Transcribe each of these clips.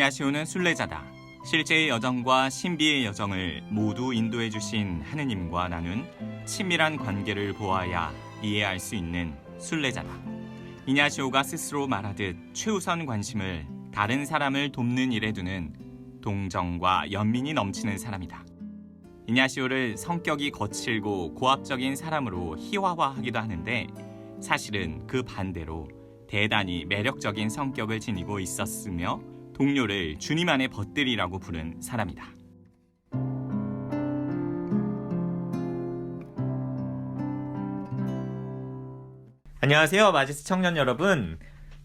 이냐시오는 순례자다. 실제의 여정과 신비의 여정을 모두 인도해 주신 하느님과 나눈 친밀한 관계를 보아야 이해할 수 있는 순례자다. 이냐시오가 스스로 말하듯 최우선 관심을 다른 사람을 돕는 일에 두는 동정과 연민이 넘치는 사람이다. 이냐시오를 성격이 거칠고 고압적인 사람으로 희화화하기도 하는데 사실은 그 반대로 대단히 매력적인 성격을 지니고 있었으며 동료를 주님 안의 벗들이라고 부른 사람이다. 안녕하세요, 마지스 청년 여러분.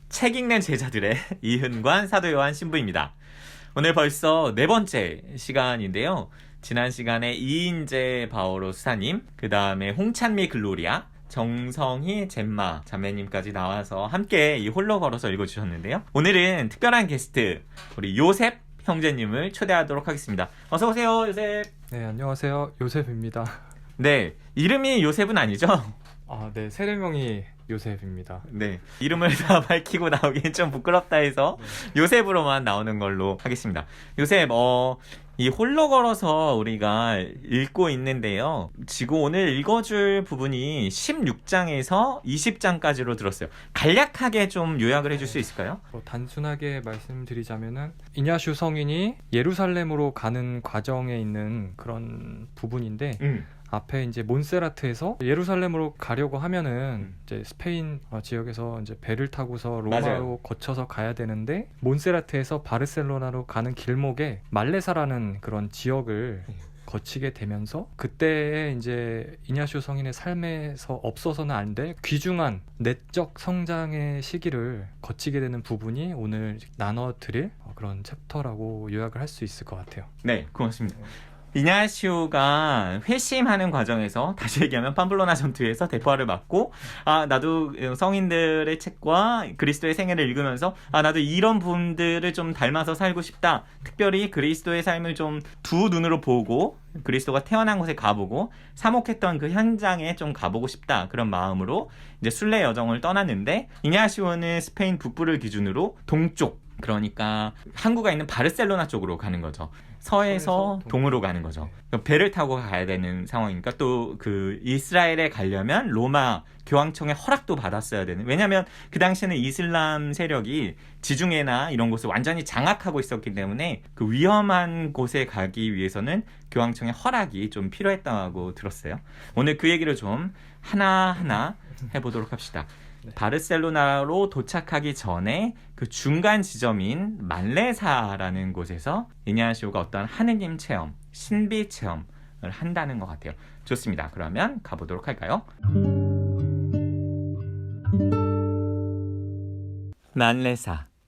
책 읽는 제자들의 이흔관 사도 요한 신부입니다. 오늘 벌써 네 번째 시간인데요. 지난 시간에 이인재 바오로 수사님, 그 다음에 홍찬미 글로리아, 정성희 젬마 자매님까지 나와서 함께 이 홀로 걸어서 읽어주셨는데요. 오늘은 특별한 게스트 우리 요셉 형제님을 초대하도록 하겠습니다. 어서 오세요, 요셉. 네, 안녕하세요, 요셉입니다. 네, 이름이 요셉은 아니죠? 네, 세례명이 요셉입니다. 네, 이름을 다 밝히고 나오긴 좀 부끄럽다 해서 요셉으로만 나오는 걸로 하겠습니다. 요셉, 이 홀로 걸어서 우리가 읽고 있는데요. 지금 오늘 읽어줄 부분이 16장에서 20장까지로 들었어요. 간략하게 좀 요약을 해줄 수 있을까요? 단순하게 말씀드리자면은 이냐슈 성인이 예루살렘으로 가는 과정에 있는 그런 부분인데 앞에 이제 몬세라트에서 예루살렘으로 가려고 하면은 이제 스페인 지역에서 이제 배를 타고서 로마로 맞아요. 거쳐서 가야 되는데 몬세라트에서 바르셀로나로 가는 길목에 말레사라는 그런 지역을 거치게 되면서 그때에 이제 이냐슈 성인의 삶에서 없어서는 안 될 귀중한 내적 성장의 시기를 거치게 되는 부분이 오늘 나눠드릴 그런 챕터라고 요약을 할 수 있을 것 같아요. 네, 고맙습니다. 이냐시오가 회심하는 과정에서 다시 얘기하면 팜플로나 전투에서 대포알을 맞고 나도 성인들의 책과 그리스도의 생애를 읽으면서 나도 이런 분들을 좀 닮아서 살고 싶다. 특별히 그리스도의 삶을 좀 두 눈으로 보고 그리스도가 태어난 곳에 가보고 사목했던 그 현장에 좀 가보고 싶다. 그런 마음으로 이제 순례 여정을 떠났는데 이냐시오는 스페인 북부를 기준으로 동쪽, 그러니까 항구가 있는 바르셀로나 쪽으로 가는 거죠. 서에서 동으로 가는 거죠. 배를 타고 가야 되는 상황이니까 또 그 이스라엘에 가려면 로마 교황청의 허락도 받았어야 되는. 왜냐하면 그 당시에는 이슬람 세력이 지중해나 이런 곳을 완전히 장악하고 있었기 때문에 그 위험한 곳에 가기 위해서는 교황청의 허락이 좀 필요했다고 들었어요. 오늘 그 얘기를 좀 하나하나 해보도록 합시다. 바르셀로나로 도착하기 전에 그 중간 지점인 말레사라는 곳에서 이냐시오가 어떤 하느님 체험, 신비 체험을 한다는 것 같아요. 좋습니다. 그러면 가보도록 할까요?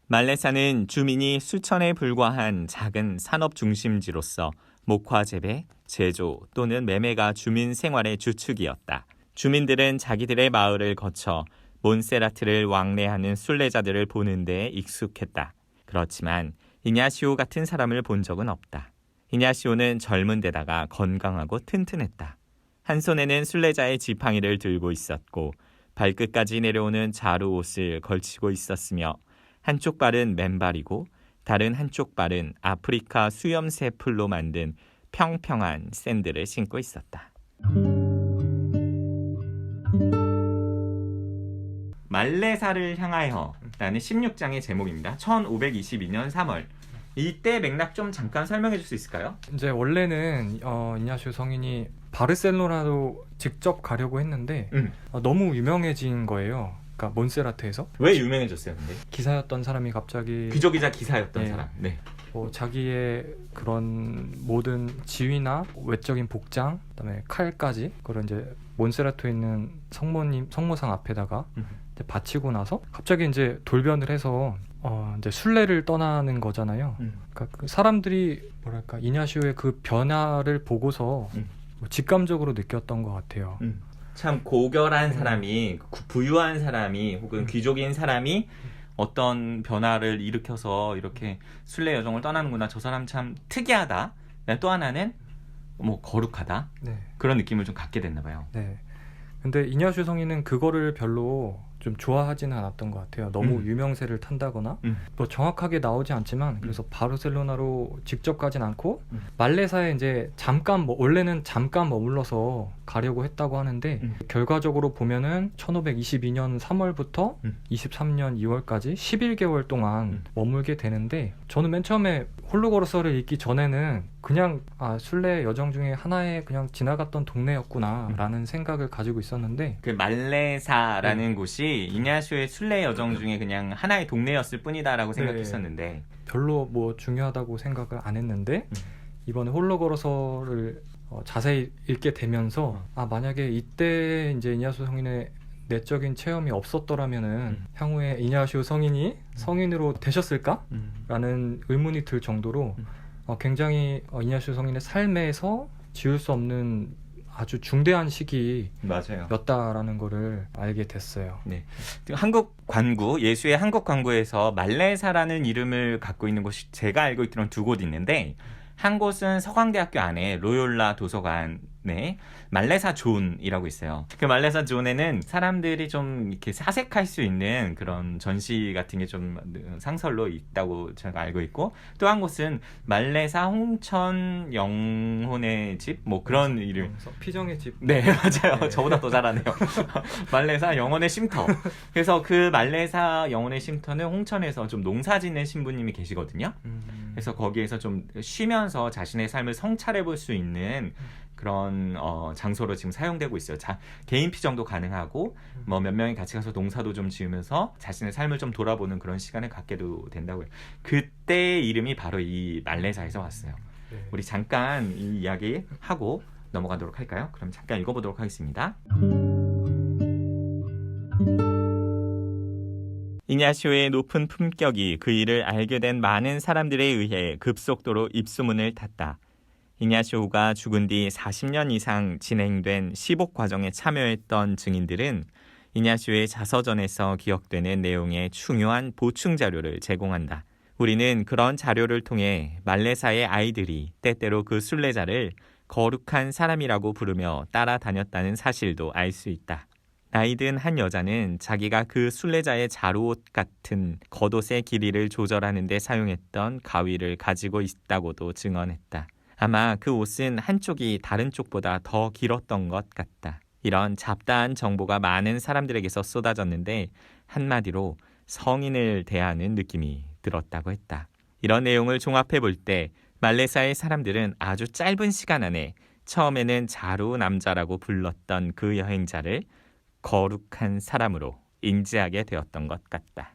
말레사는 주민이 수천에 불과한 작은 산업 중심지로서 목화 재배, 제조 또는 매매가 주민 생활의 주축이었다. 주민들은 자기들의 마을을 거쳐 몬세라트를 왕래하는 순례자들을 보는 데 익숙했다. 그렇지만 이냐시오 같은 사람을 본 적은 없다. 이냐시오는 젊은 데다가 건강하고 튼튼했다. 한 손에는 순례자의 지팡이를 들고 있었고 발끝까지 내려오는 자루 옷을 걸치고 있었으며 한쪽 발은 맨발이고 다른 한쪽 발은 아프리카 수염새 풀로 만든 평평한 샌들을 신고 있었다. 말레사를 향하여 라는 16장의 제목입니다. 1522년 3월. 이때 맥락 좀 잠깐 설명해 줄 수 있을까요? 이제 원래는 이냐슈 성인이 바르셀로나로 직접 가려고 했는데 너무 유명해진 거예요. 그러니까 몬세라트에서. 왜 유명해졌어요, 근데? 기사였던 사람이 갑자기 귀족이자 기사였던 사람. 네. 자기의 그런 모든 지위나 외적인 복장, 그다음에 칼까지 그걸 이제 몬세라토에 있는 성모상 앞에다가 이제 바치고 나서 갑자기 이제 돌변을 해서 이제 순례를 떠나는 거잖아요. 그러니까 그 사람들이 뭐랄까 이냐시오의 그 변화를 보고서 직감적으로 느꼈던 것 같아요. 참 고결한 사람이, 부유한 사람이 혹은 귀족인 사람이 어떤 변화를 일으켜서 이렇게 순례 여정을 떠나는구나. 저 사람 참 특이하다. 또 하나는 뭐 거룩하다. 네. 그런 느낌을 좀 갖게 됐나 봐요. 네. 근데 이냐슈 성인은 그거를 별로 좀 좋아하지는 않았던 것 같아요. 너무 유명세를 탄다거나 뭐 정확하게 나오지 않지만 그래서 바르셀로나로 직접 가진 않고 말레사에 이제 원래는 잠깐 머물러서 가려고 했다고 하는데 결과적으로 보면은 1522년 3월부터 23년 2월까지 11개월 동안 머물게 되는데 저는 맨 처음에 홀로걸어서를 읽기 전에는 그냥 순례 여정 중에 하나의 그냥 지나갔던 동네였구나 라는 생각을 가지고 있었는데 그 말레사라는 곳이 이냐시오의 순례 여정 중에 그냥 하나의 동네였을 뿐이다라고 생각했었는데 별로 뭐 중요하다고 생각을 안 했는데 이번에 홀로걸어서를 자세히 읽게 되면서 만약에 이때 이제 이냐시오 성인의 내적인 체험이 없었더라면은 향후에 이냐시오 성인이 성인으로 되셨을까? 라는 의문이 들 정도로 굉장히 이냐시오 성인의 삶에서 지울 수 없는 아주 중대한 시기였다라는 거를 알게 됐어요. 네. 한국 관구, 예수의 한국 관구에서 말레사라는 이름을 갖고 있는 곳이 제가 알고 있기로는 두 곳 있는데 한 곳은 서강대학교 안에 로욜라 도서관에 말레사 존이라고 있어요. 그 말레사 존에는 사람들이 좀 이렇게 사색할 수 있는 그런 전시 같은 게 좀 상설로 있다고 제가 알고 있고 또 한 곳은 말레사 홍천 영혼의 집 뭐 그런 이름. 피정의 집. 네, 맞아요. 네. 저보다 더 잘하네요. 말레사 영혼의 쉼터. 그래서 그 말레사 영혼의 쉼터는 홍천에서 좀 농사 짓는 신부님이 계시거든요. 그래서 거기에서 좀 쉬면서 자신의 삶을 성찰해 볼 수 있는 그런 장소로 지금 사용되고 있어요. 개인 피정도 가능하고 뭐 몇 명이 같이 가서 농사도 좀 지으면서 자신의 삶을 좀 돌아보는 그런 시간을 갖게도 된다고요. 그때 이름이 바로 이 말레사에서 왔어요. 네. 우리 잠깐 이 이야기 하고 넘어가도록 할까요? 그럼 잠깐 읽어보도록 하겠습니다. 이냐시오의 높은 품격이 그 일을 알게 된 많은 사람들에 의해 급속도로 입소문을 탔다. 이냐시오가 죽은 뒤 40년 이상 진행된 시복 과정에 참여했던 증인들은 이냐시오의 자서전에서 기억되는 내용의 중요한 보충 자료를 제공한다. 우리는 그런 자료를 통해 말레사의 아이들이 때때로 그 순례자를 거룩한 사람이라고 부르며 따라다녔다는 사실도 알 수 있다. 나이든 한 여자는 자기가 그 순례자의 자루옷 같은 겉옷의 길이를 조절하는 데 사용했던 가위를 가지고 있다고도 증언했다. 아마 그 옷은 한쪽이 다른 쪽보다 더 길었던 것 같다. 이런 잡다한 정보가 많은 사람들에게서 쏟아졌는데 한마디로 성인을 대하는 느낌이 들었다고 했다. 이런 내용을 종합해 볼 때 말레사의 사람들은 아주 짧은 시간 안에 처음에는 자루 남자라고 불렀던 그 여행자를 거룩한 사람으로 인지하게 되었던 것 같다.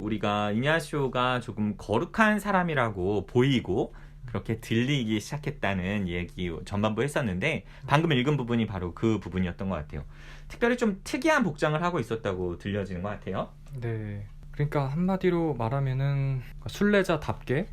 우리가 이냐시오가 조금 거룩한 사람이라고 보이고 그렇게 들리기 시작했다는 얘기 전반부 했었는데 방금 읽은 부분이 바로 그 부분이었던 것 같아요. 특별히 좀 특이한 복장을 하고 있었다고 들려지는 것 같아요. 네. 그러니까 한마디로 말하면은 순례자답게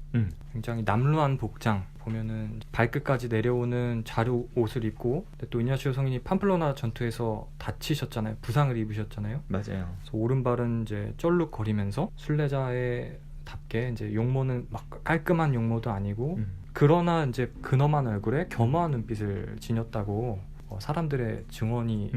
굉장히 남루한 복장 보면은 발끝까지 내려오는 자루 옷을 입고 또 이냐시오 성인이 팜플로나 전투에서 다치셨잖아요. 부상을 입으셨잖아요. 맞아요. 그래서 오른발은 이제 쩔룩거리면서 순례자의 답게 이제 용모는 막 깔끔한 용모도 아니고 그러나 이제 근엄한 얼굴에 겸허한 눈빛을 지녔다고 사람들의 증언이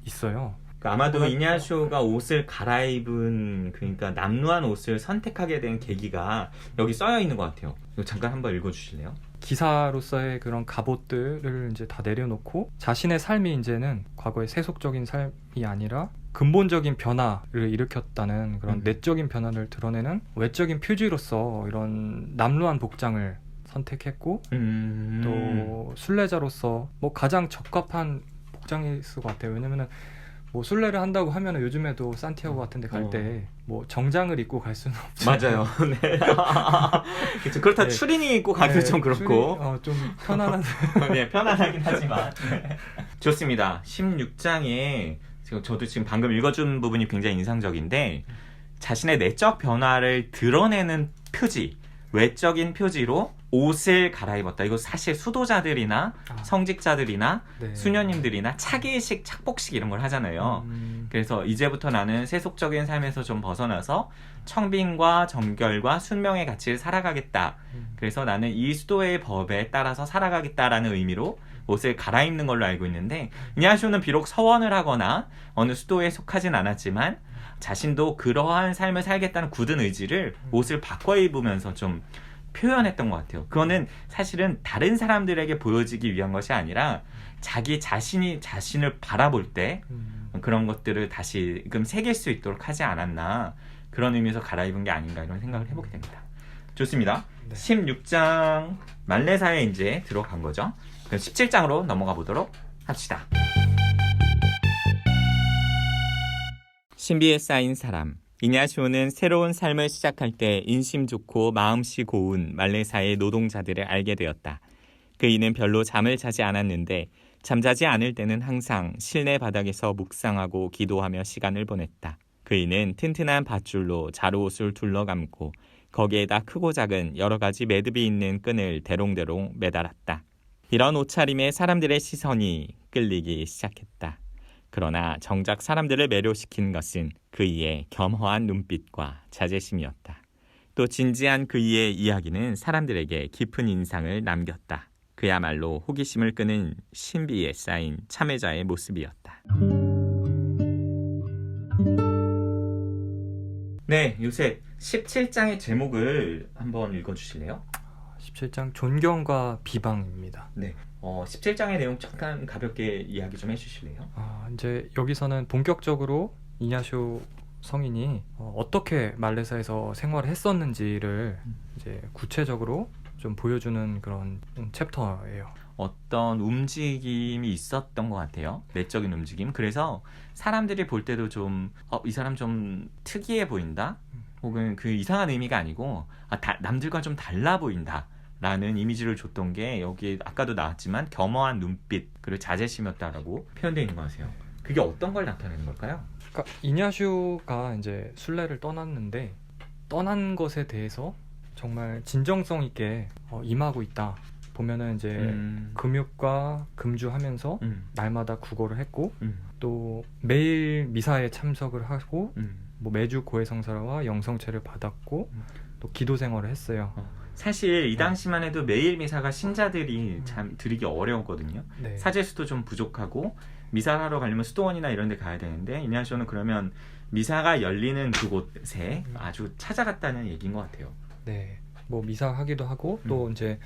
있어요. 아마도 이냐시오가 옷을 갈아입은 그러니까 남루한 옷을 선택하게 된 계기가 여기 써여 있는 것 같아요. 이거 잠깐 한번 읽어주실래요? 기사로서의 그런 갑옷들을 이제 다 내려놓고 자신의 삶이 이제는 과거의 세속적인 삶이 아니라 근본적인 변화를 일으켰다는 그런 내적인 변화를 드러내는 외적인 표지로서 이런 남루한 복장을 선택했고 또 순례자로서 뭐 가장 적합한 복장이었을 것 같아요. 왜냐면은 뭐 순례를 한다고 하면은 요즘에도 산티아고 같은 데 갈 때 뭐 정장을 입고 갈 수는 없잖아요. 맞아요. 네. 그렇죠. 그렇다 네. 추리닝 입고 가기도 네, 좀 그렇고 좀 편안한 네, 편안하긴 하지만 네. 좋습니다. 16장에 저도 지금 방금 읽어준 부분이 굉장히 인상적인데 자신의 내적 변화를 드러내는 표지, 외적인 표지로 옷을 갈아입었다. 이거 사실 수도자들이나 성직자들이나 네. 수녀님들이나 차기식, 착복식 이런 걸 하잖아요. 그래서 이제부터 나는 세속적인 삶에서 좀 벗어나서 청빈과 정결과 순명의 가치를 살아가겠다. 그래서 나는 이 수도의 법에 따라서 살아가겠다라는 의미로 옷을 갈아입는 걸로 알고 있는데, 이냐쇼는 비록 서원을 하거나 어느 수도에 속하진 않았지만 자신도 그러한 삶을 살겠다는 굳은 의지를 옷을 바꿔 입으면서 좀 표현했던 것 같아요. 그거는 사실은 다른 사람들에게 보여지기 위한 것이 아니라 자기 자신이 자신을 바라볼 때 그런 것들을 다시금 새길 수 있도록 하지 않았나, 그런 의미에서 갈아입은 게 아닌가, 이런 생각을 해보게 됩니다. 좋습니다. 네. 16장 말레사에 이제 들어간 거죠. 그럼 17장으로 넘어가 보도록 합시다. 신비에 쌓인 사람. 이냐쇼는 새로운 삶을 시작할 때 인심 좋고 마음씨 고운 말레사의 노동자들을 알게 되었다. 그이는 별로 잠을 자지 않았는데 잠자지 않을 때는 항상 실내 바닥에서 묵상하고 기도하며 시간을 보냈다. 그이는 튼튼한 밧줄로 자루옷을 둘러감고 거기에다 크고 작은 여러 가지 매듭이 있는 끈을 대롱대롱 매달았다. 이런 옷차림에 사람들의 시선이 끌리기 시작했다. 그러나 정작 사람들을 매료시킨 것은 그이의 겸허한 눈빛과 자제심이었다. 또 진지한 그이의 이야기는 사람들에게 깊은 인상을 남겼다. 그야말로 호기심을 끄는 신비에 쌓인 참회자의 모습이었다. 네, 요셉 17장의 제목을 한번 읽어주실래요? 17장 존경과 비방입니다. 네. 17장의 내용 잠깐 가볍게 이야기 좀 해주실래요? 이제 여기서는 본격적으로 이냐쇼 성인이 어떻게 말레사에서 생활을 했었는지를 이제 구체적으로 좀 보여주는 그런 챕터예요. 어떤 움직임이 있었던 것 같아요. 내적인 움직임. 그래서 사람들이 볼 때도 좀 이 사람 좀 특이해 보인다? 혹은 그 이상한 의미가 아니고 남들과 좀 달라 보인다 라는 이미지를 줬던 게 여기 아까도 나왔지만 겸허한 눈빛 그리고 자제심이었다라고 표현되어 있는 것 같아요. 그게 어떤 걸 나타내는 걸까요? 그러니까 이냐슈가 이제 순례를 떠났는데 떠난 것에 대해서 정말 진정성 있게 임하고 있다. 보면은 이제 금육과 금주하면서 날마다 구걸을 했고 또 매일 미사에 참석을 하고 뭐 매주 고해성사와 영성체를 받았고 또 기도 생활을 했어요. 사실 이 당시만 해도 매일 미사가 신자들이 참 드리기 어려웠거든요. 네. 사제수도 좀 부족하고 미사를 하러 가려면 수도원이나 이런 데 가야 되는데 이냐쇼는 그러면 미사가 열리는 그곳에 아주 찾아갔다는 얘기인 것 같아요. 네. 뭐 미사하기도 하고 또 이제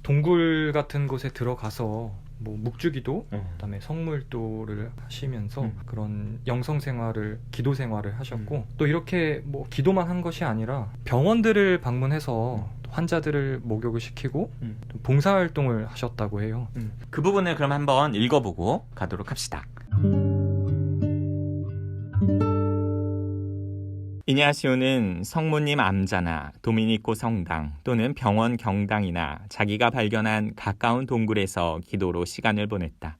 동굴 같은 곳에 들어가서 뭐 묵주기도 그다음에 성물도를 하시면서 그런 영성 생활을 기도 생활을 하셨고 또 이렇게 뭐 기도만 한 것이 아니라 병원들을 방문해서 환자들을 목욕을 시키고 봉사활동을 하셨다고 해요. 그 부분을 그럼 한번 읽어보고 가도록 합시다. 이냐시오는 성모님 암자나 도미니코 성당 또는 병원 경당이나 자기가 발견한 가까운 동굴에서 기도로 시간을 보냈다.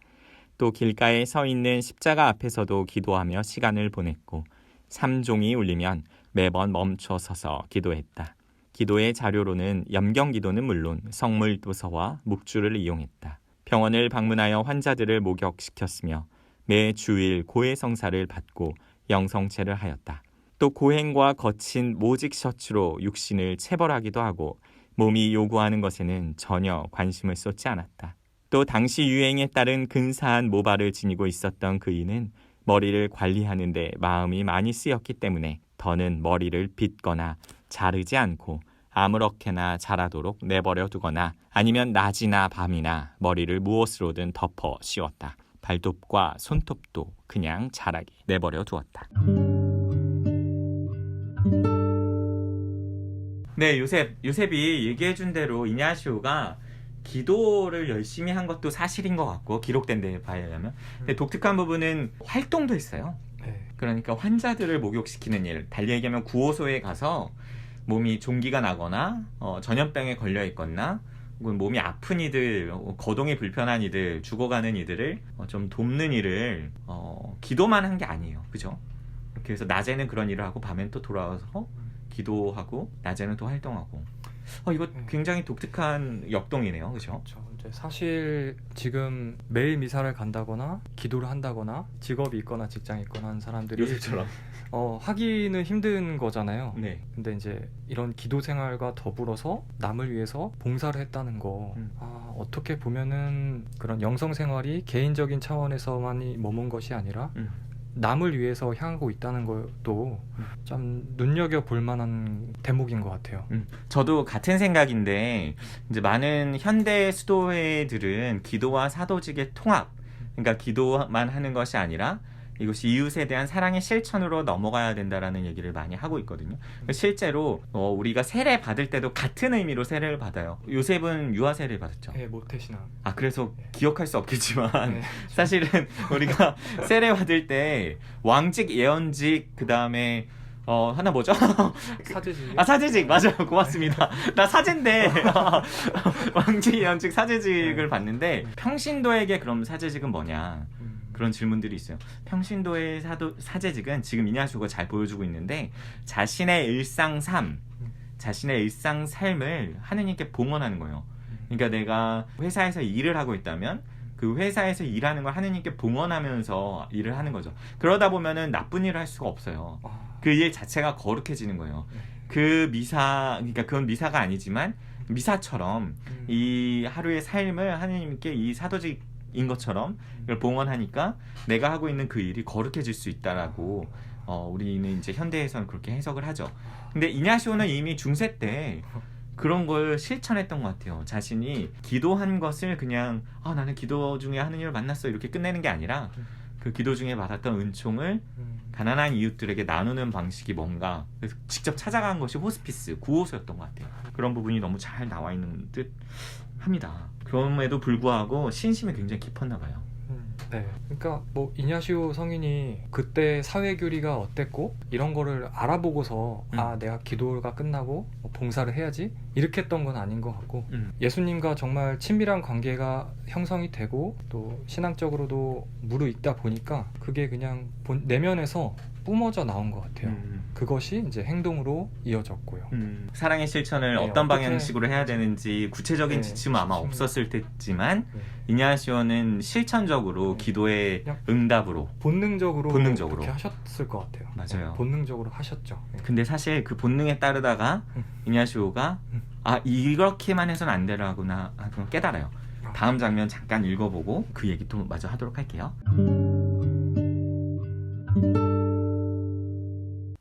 또 길가에 서 있는 십자가 앞에서도 기도하며 시간을 보냈고 삼종이 울리면 매번 멈춰 서서 기도했다. 기도의 자료로는 염경기도는 물론 성물도서와 묵주를 이용했다. 병원을 방문하여 환자들을 목욕시켰으며 매 주일 고해성사를 받고 영성체를 하였다. 또 고행과 거친 모직 셔츠로 육신을 체벌하기도 하고 몸이 요구하는 것에는 전혀 관심을 쏟지 않았다. 또 당시 유행에 따른 근사한 모발을 지니고 있었던 그이는 머리를 관리하는 데 마음이 많이 쓰였기 때문에 더는 머리를 빗거나 자르지 않고 아무렇게나 자라도록 내버려 두거나 아니면 낮이나 밤이나 머리를 무엇으로든 덮어 씌웠다. 발톱과 손톱도 그냥 자라게 내버려 두었다. 네, 요셉이 얘기해준 대로 이냐시오가 기도를 열심히 한 것도 사실인 것 같고 기록된 데 봐야하면 근데 독특한 부분은 활동도 했어요. 네. 그러니까 환자들을 목욕시키는 일, 달리 얘기하면 구호소에 가서 몸이 종기가 나거나 전염병에 걸려 있거나 혹은 몸이 아픈 이들, 거동이 불편한 이들, 죽어가는 이들을 좀 돕는 일을 기도만 한 게 아니에요. 그죠? 이렇게 해서 낮에는 그런 일을 하고 밤엔 또 돌아와서 기도하고 낮에는 또 활동하고 이거 굉장히 독특한 역동이네요. 그죠? 그렇죠. 이제 사실 지금 매일 미사를 간다거나 기도를 한다거나 직업이 있거나 직장이 있거나 하는 사람들이 요셉처럼 하기는 힘든 거잖아요. 네. 근데 이제 이런 기도 생활과 더불어서 남을 위해서 봉사를 했다는 거, 음. 어떻게 보면은 그런 영성 생활이 개인적인 차원에서만이 머문 것이 아니라 남을 위해서 향하고 있다는 것도 좀 눈여겨 볼 만한 대목인 것 같아요. 저도 같은 생각인데 이제 많은 현대 수도회들은 기도와 사도직의 통합, 그러니까 기도만 하는 것이 아니라 이것이 이웃에 대한 사랑의 실천으로 넘어가야 된다라는 얘기를 많이 하고 있거든요. 실제로 우리가 세례 받을 때도 같은 의미로 세례를 받아요. 요셉은 유아 세례를 받았죠. 네, 모태신앙. 그래서 기억할 수 없겠지만 네. 사실은 우리가 세례 받을 때 왕직, 예언직, 그 다음에 하나 뭐죠? 사제직. 사제직 맞아요. 고맙습니다. 나 사제인데 왕직, 예언직, 사제직을 봤는데 평신도에게 그럼 사제직은 뭐냐? 그런 질문들이 있어요. 평신도의 사제직은 지금 이냐수가 잘 보여주고 있는데 자신의 일상 삶을 하느님께 봉헌하는 거예요. 그러니까 내가 회사에서 일을 하고 있다면 그 회사에서 일하는 걸 하느님께 봉헌하면서 일을 하는 거죠. 그러다 보면은 나쁜 일을 할 수가 없어요. 그 일 자체가 거룩해지는 거예요. 그 미사, 그러니까 그건 미사가 아니지만 미사처럼 이 하루의 삶을 하느님께 이 사도직인 것처럼 이걸 봉헌하니까 내가 하고 있는 그 일이 거룩해질 수 있다라고 우리는 이제 현대에서는 그렇게 해석을 하죠. 근데 이냐시오는 이미 중세 때 그런 걸 실천했던 것 같아요. 자신이 기도한 것을 그냥 나는 기도 중에 하느님을 만났어 이렇게 끝내는 게 아니라 그 기도 중에 받았던 은총을 가난한 이웃들에게 나누는 방식이 뭔가 그래서 직접 찾아간 것이 호스피스, 구호소였던 것 같아요. 그런 부분이 너무 잘 나와 있는 듯 합니다. 그럼에도 불구하고 신심이 굉장히 깊었나 봐요. 네, 그러니까 뭐 이냐시오 성인이 그때 사회 교리가 어땠고 이런 거를 알아보고서 내가 기도가 끝나고 봉사를 해야지 이렇게 했던 건 아닌 것 같고 예수님과 정말 친밀한 관계가 형성이 되고 또 신앙적으로도 무르익다 보니까 그게 그냥 내면에서 뿜어져 나온 것 같아요. 그것이 이제 행동으로 이어졌고요. 사랑의 실천을 어떤 방향식으로 해야 되는지 구체적인 지침은 아마 없었을 테지만 이냐시오는 실천적으로 기도의 응답으로 본능적으로 그렇게 하셨을 것 같아요. 맞아요. 본능적으로 하셨죠. 근데 사실 그 본능에 따르다가 이냐시오가 이렇게만 해서는 안 되라구나 그걸 깨달아요. 다음 장면 잠깐 읽어보고 그 얘기 또 마저 하도록 할게요.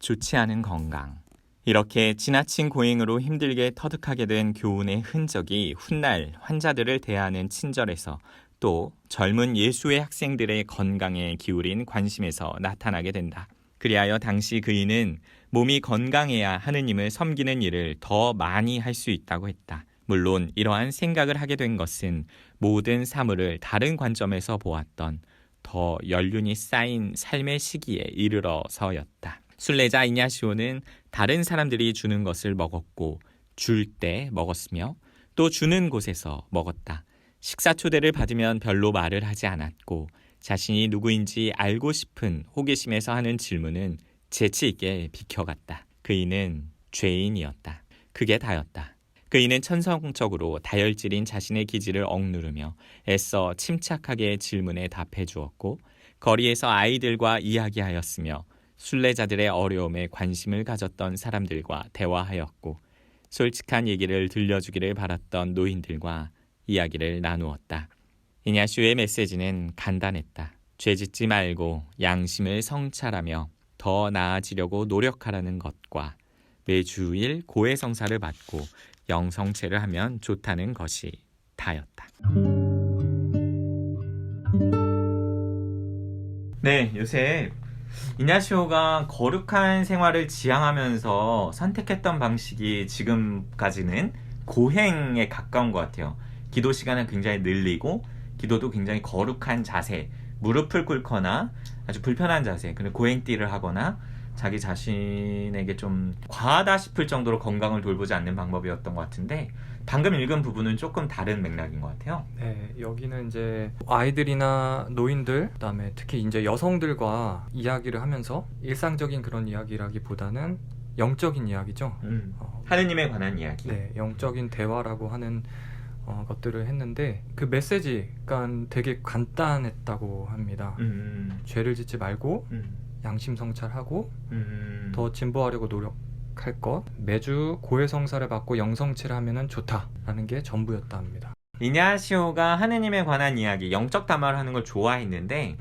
좋지 않은 건강. 이렇게 지나친 고행으로 힘들게 터득하게 된 교훈의 흔적이 훗날 환자들을 대하는 친절에서 또 젊은 예수의 학생들의 건강에 기울인 관심에서 나타나게 된다. 그리하여 당시 그이는 몸이 건강해야 하느님을 섬기는 일을 더 많이 할 수 있다고 했다. 물론 이러한 생각을 하게 된 것은 모든 사물을 다른 관점에서 보았던 더 연륜이 쌓인 삶의 시기에 이르러서였다. 순례자 이냐시오는 다른 사람들이 주는 것을 먹었고 줄 때 먹었으며 또 주는 곳에서 먹었다. 식사 초대를 받으면 별로 말을 하지 않았고 자신이 누구인지 알고 싶은 호기심에서 하는 질문은 재치 있게 비켜갔다. 그이는 죄인이었다. 그게 다였다. 그이는 천성적으로 다혈질인 자신의 기질을 억누르며 애써 침착하게 질문에 답해 주었고 거리에서 아이들과 이야기하였으며 순례자들의 어려움에 관심을 가졌던 사람들과 대화하였고 솔직한 얘기를 들려주기를 바랐던 노인들과 이야기를 나누었다. 이냐시오의 메시지는 간단했다. 죄짓지 말고 양심을 성찰하며 더 나아지려고 노력하라는 것과 매주일 고해성사를 받고 영성체를 하면 좋다는 것이 다였다. 네, 요새 이냐시오가 거룩한 생활을 지향하면서 선택했던 방식이 지금까지는 고행에 가까운 것 같아요. 기도 시간을 굉장히 늘리고 기도도 굉장히 거룩한 자세, 무릎을 꿇거나 아주 불편한 자세, 그리고 고행띠를 하거나 자기 자신에게 좀 과하다 싶을 정도로 건강을 돌보지 않는 방법이었던 것 같은데 방금 읽은 부분은 조금 다른 맥락인 것 같아요. 네, 여기는 이제 아이들이나 노인들, 그다음에 특히 이제 여성들과 이야기를 하면서 일상적인 그런 이야기라기보다는 영적인 이야기죠. 하느님에 관한 이야기. 네, 영적인 대화라고 하는 것들을 했는데 그 메시지가 되게 간단했다고 합니다. 죄를 짓지 말고 양심 성찰하고 더 진보하려고 노력할 것, 매주 고해성사를 받고 영성치를 하면은 좋다라는 게 전부였다 합니다. 이냐시오가 하느님에 관한 이야기, 영적 담화를 하는 걸 좋아했는데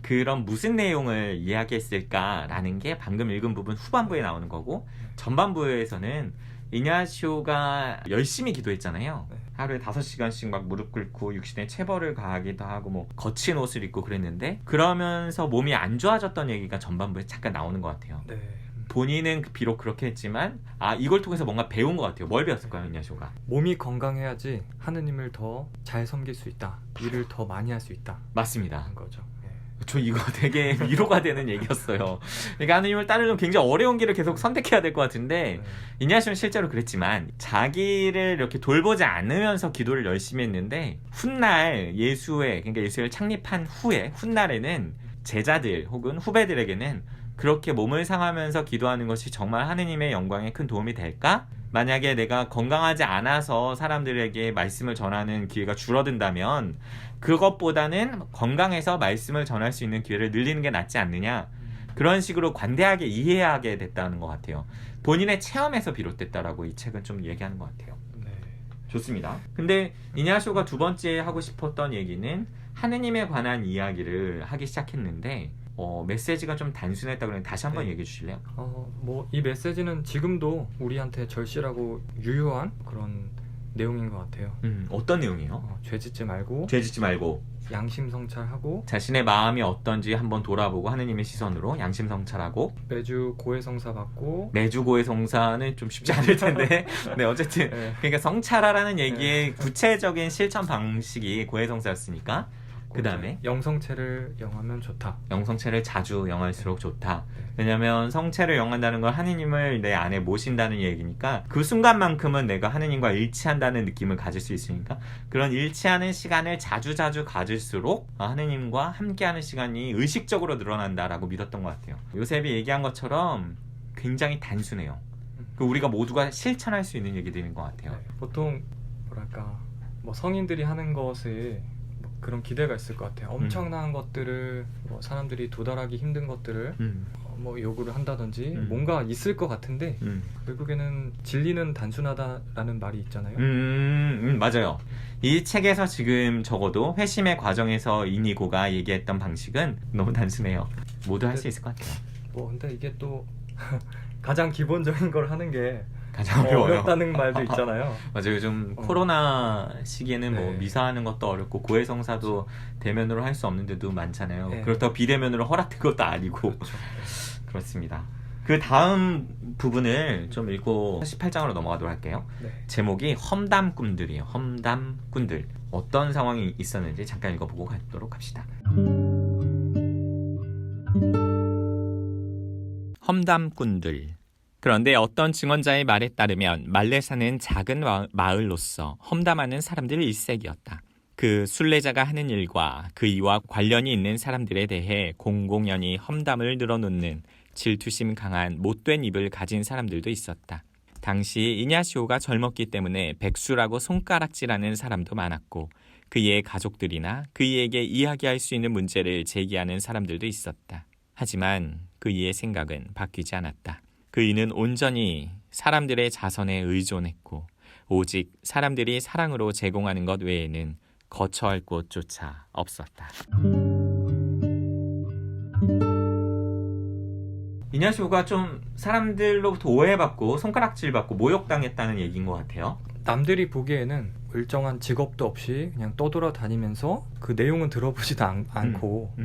그런 무슨 내용을 이야기했을까라는 게 방금 읽은 부분 후반부에 나오는 거고, 전반부에서는 이냐시오가 열심히 기도했잖아요. 네. 하루에 5시간씩 막 무릎 꿇고 육신에 체벌을 가하기도 하고 뭐 거친 옷을 입고 그랬는데, 그러면서 몸이 안 좋아졌던 얘기가 전반부에 잠깐 나오는 것 같아요. 네. 본인은 비록 그렇게 했지만 이걸 통해서 뭔가 배운 것 같아요. 뭘 배웠을까요, 이냐시오가? 몸이 건강해야지 하느님을 더 잘 섬길 수 있다. 일을 더 많이 할 수 있다. 맞습니다. 하는 거죠. 예. 저 이거 되게 위로가 되는 얘기였어요. 그러니까 하느님을 따르려면 굉장히 어려운 길을 계속 선택해야 될 것 같은데, 네. 이냐시오는 실제로 그랬지만 자기를 이렇게 돌보지 않으면서 기도를 열심히 했는데, 훗날 그러니까 예수를 창립한 후에 훗날에는 제자들 혹은 후배들에게는 그렇게 몸을 상하면서 기도하는 것이 정말 하느님의 영광에 큰 도움이 될까? 만약에 내가 건강하지 않아서 사람들에게 말씀을 전하는 기회가 줄어든다면 그것보다는 건강해서 말씀을 전할 수 있는 기회를 늘리는 게 낫지 않느냐, 그런 식으로 관대하게 이해하게 됐다는 것 같아요. 본인의 체험에서 비롯됐다라고 이 책은 좀 얘기하는 것 같아요. 네. 좋습니다. 근데 이냐시오가 두 번째 하고 싶었던 얘기는 하느님에 관한 이야기를 하기 시작했는데 메시지가 좀 단순했다 그러는데 다시 한번 네. 얘기해 주실래요? 뭐 이 메시지는 지금도 우리한테 절실하고 유효한 그런 내용인 것 같아요. 어떤 내용이에요? 죄 짓지 말고 죄 짓지 말고 양심 성찰하고 자신의 마음이 어떤지 한번 돌아보고 하느님의 시선으로 양심 성찰하고 매주 고해성사 받고 매주 고해성사는 좀 쉽지 않을 텐데 네, 어쨌든 네. 그러니까 성찰하라는 얘기의 구체적인 실천 방식이 고해성사였으니까, 그 다음에 영성체를 영하면 좋다. 영성체를 자주 영할수록 좋다. 왜냐면 성체를 영한다는 건 하느님을 내 안에 모신다는 얘기니까 그 순간만큼은 내가 하느님과 일치한다는 느낌을 가질 수 있으니까, 그런 일치하는 시간을 자주자주 가질수록 하느님과 함께하는 시간이 의식적으로 늘어난다라고 믿었던 것 같아요. 요셉이 얘기한 것처럼 굉장히 단순해요. 우리가 모두가 실천할 수 있는 얘기들인 것 같아요. 보통 뭐랄까 뭐 성인들이 하는 것에 그런 기대가 있을 것 같아요. 엄청난 것들을 뭐 사람들이 도달하기 힘든 것들을 뭐 요구를 한다든지 뭔가 있을 것 같은데 결국에는 진리는 단순하다라는 말이 있잖아요. 맞아요. 이 책에서 지금 적어도 회심의 과정에서 이니고가 얘기했던 방식은 너무 단순해요. 모두 할 수 있을 것 같아요. 뭐 근데 이게 또 가장 기본적인 걸 하는 게 가장 어려워요. 어렵다는 말도 있잖아요. 맞아요. 요즘 코로나 시기에는 뭐 네. 미사하는 것도 어렵고 고해성사도 대면으로 할 수 없는 데도 많잖아요. 네. 그렇다고 비대면으로 허락된 것도 아니고. 그렇죠. 그렇습니다. 그 다음 부분을 좀 읽고 18장으로 넘어가도록 할게요. 네. 제목이 험담꾼들이에요. 험담꾼들. 어떤 상황이 있었는지 잠깐 읽어보고 가도록 합시다. 험담꾼들. 그런데 어떤 증언자의 말에 따르면 말레사는 작은 마을로서 험담하는 사람들의 일색이었다. 그 순례자가 하는 일과 그 이와 관련이 있는 사람들에 대해 공공연히 험담을 늘어놓는 질투심 강한 못된 입을 가진 사람들도 있었다. 당시 이냐시오가 젊었기 때문에 백수라고 손가락질하는 사람도 많았고, 그의 가족들이나 그에게 이야기할 수 있는 문제를 제기하는 사람들도 있었다. 하지만 그의 생각은 바뀌지 않았다. 그이는 온전히 사람들의 자선에 의존했고, 오직 사람들이 사랑으로 제공하는 것 외에는 거처할 곳조차 없었다. 이냐시오가 좀 사람들로부터 오해받고 손가락질받고 모욕당했다는 얘기인 것 같아요. 남들이 보기에는 일정한 직업도 없이 그냥 떠돌아다니면서 그 내용은 들어보지도 않고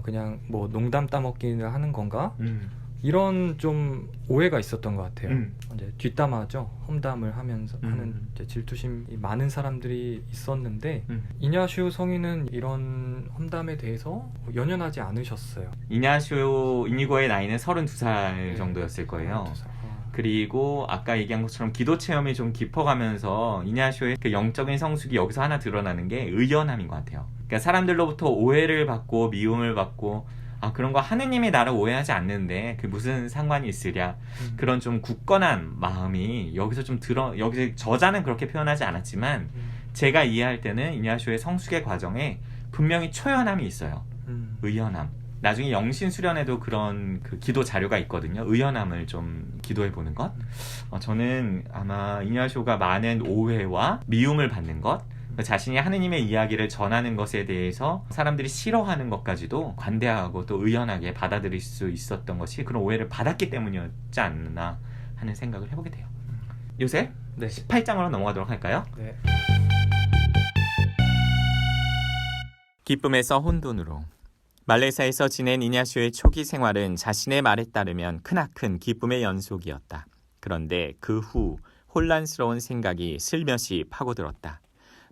그냥 뭐 농담 따먹기를 하는 건가? 이런 좀 오해가 있었던 것 같아요. 이제 뒷담화죠. 험담을 하면서 하는 이제 질투심이 많은 사람들이 있었는데 이냐시오 성인은 이런 험담에 대해서 연연하지 않으셨어요. 이니고의 나이는 32살 정도였을 거예요. 그리고 아까 얘기한 것처럼 기도 체험이 좀 깊어가면서 이냐시오의 그 영적인 성숙이 여기서 하나 드러나는 게 의연함인 것 같아요. 그러니까 사람들로부터 오해를 받고 미움을 받고 그런 거 하느님이 나를 오해하지 않는데 그 무슨 상관이 있으랴, 그런 좀 굳건한 마음이 여기서 여기서 저자는 그렇게 표현하지 않았지만 제가 이해할 때는 이냐시오의 성숙의 과정에 분명히 초연함이 있어요. 의연함. 나중에 영신 수련에도 그런 그 기도 자료가 있거든요. 의연함을 좀 기도해 보는 것. 저는 아마 이냐쇼가 많은 오해와 미움을 받는 것, 자신이 하느님의 이야기를 전하는 것에 대해서 사람들이 싫어하는 것까지도 관대하고 또 의연하게 받아들일 수 있었던 것이 그런 오해를 받았기 때문이었지 않나 하는 생각을 해보게 돼요. 요셉, 네. 18장으로 넘어가도록 할까요? 네. 기쁨에서 혼돈으로. 말레사에서 지낸 이냐쇼의 초기 생활은 자신의 말에 따르면 크나큰 기쁨의 연속이었다. 그런데 그 후 혼란스러운 생각이 슬며시 파고들었다.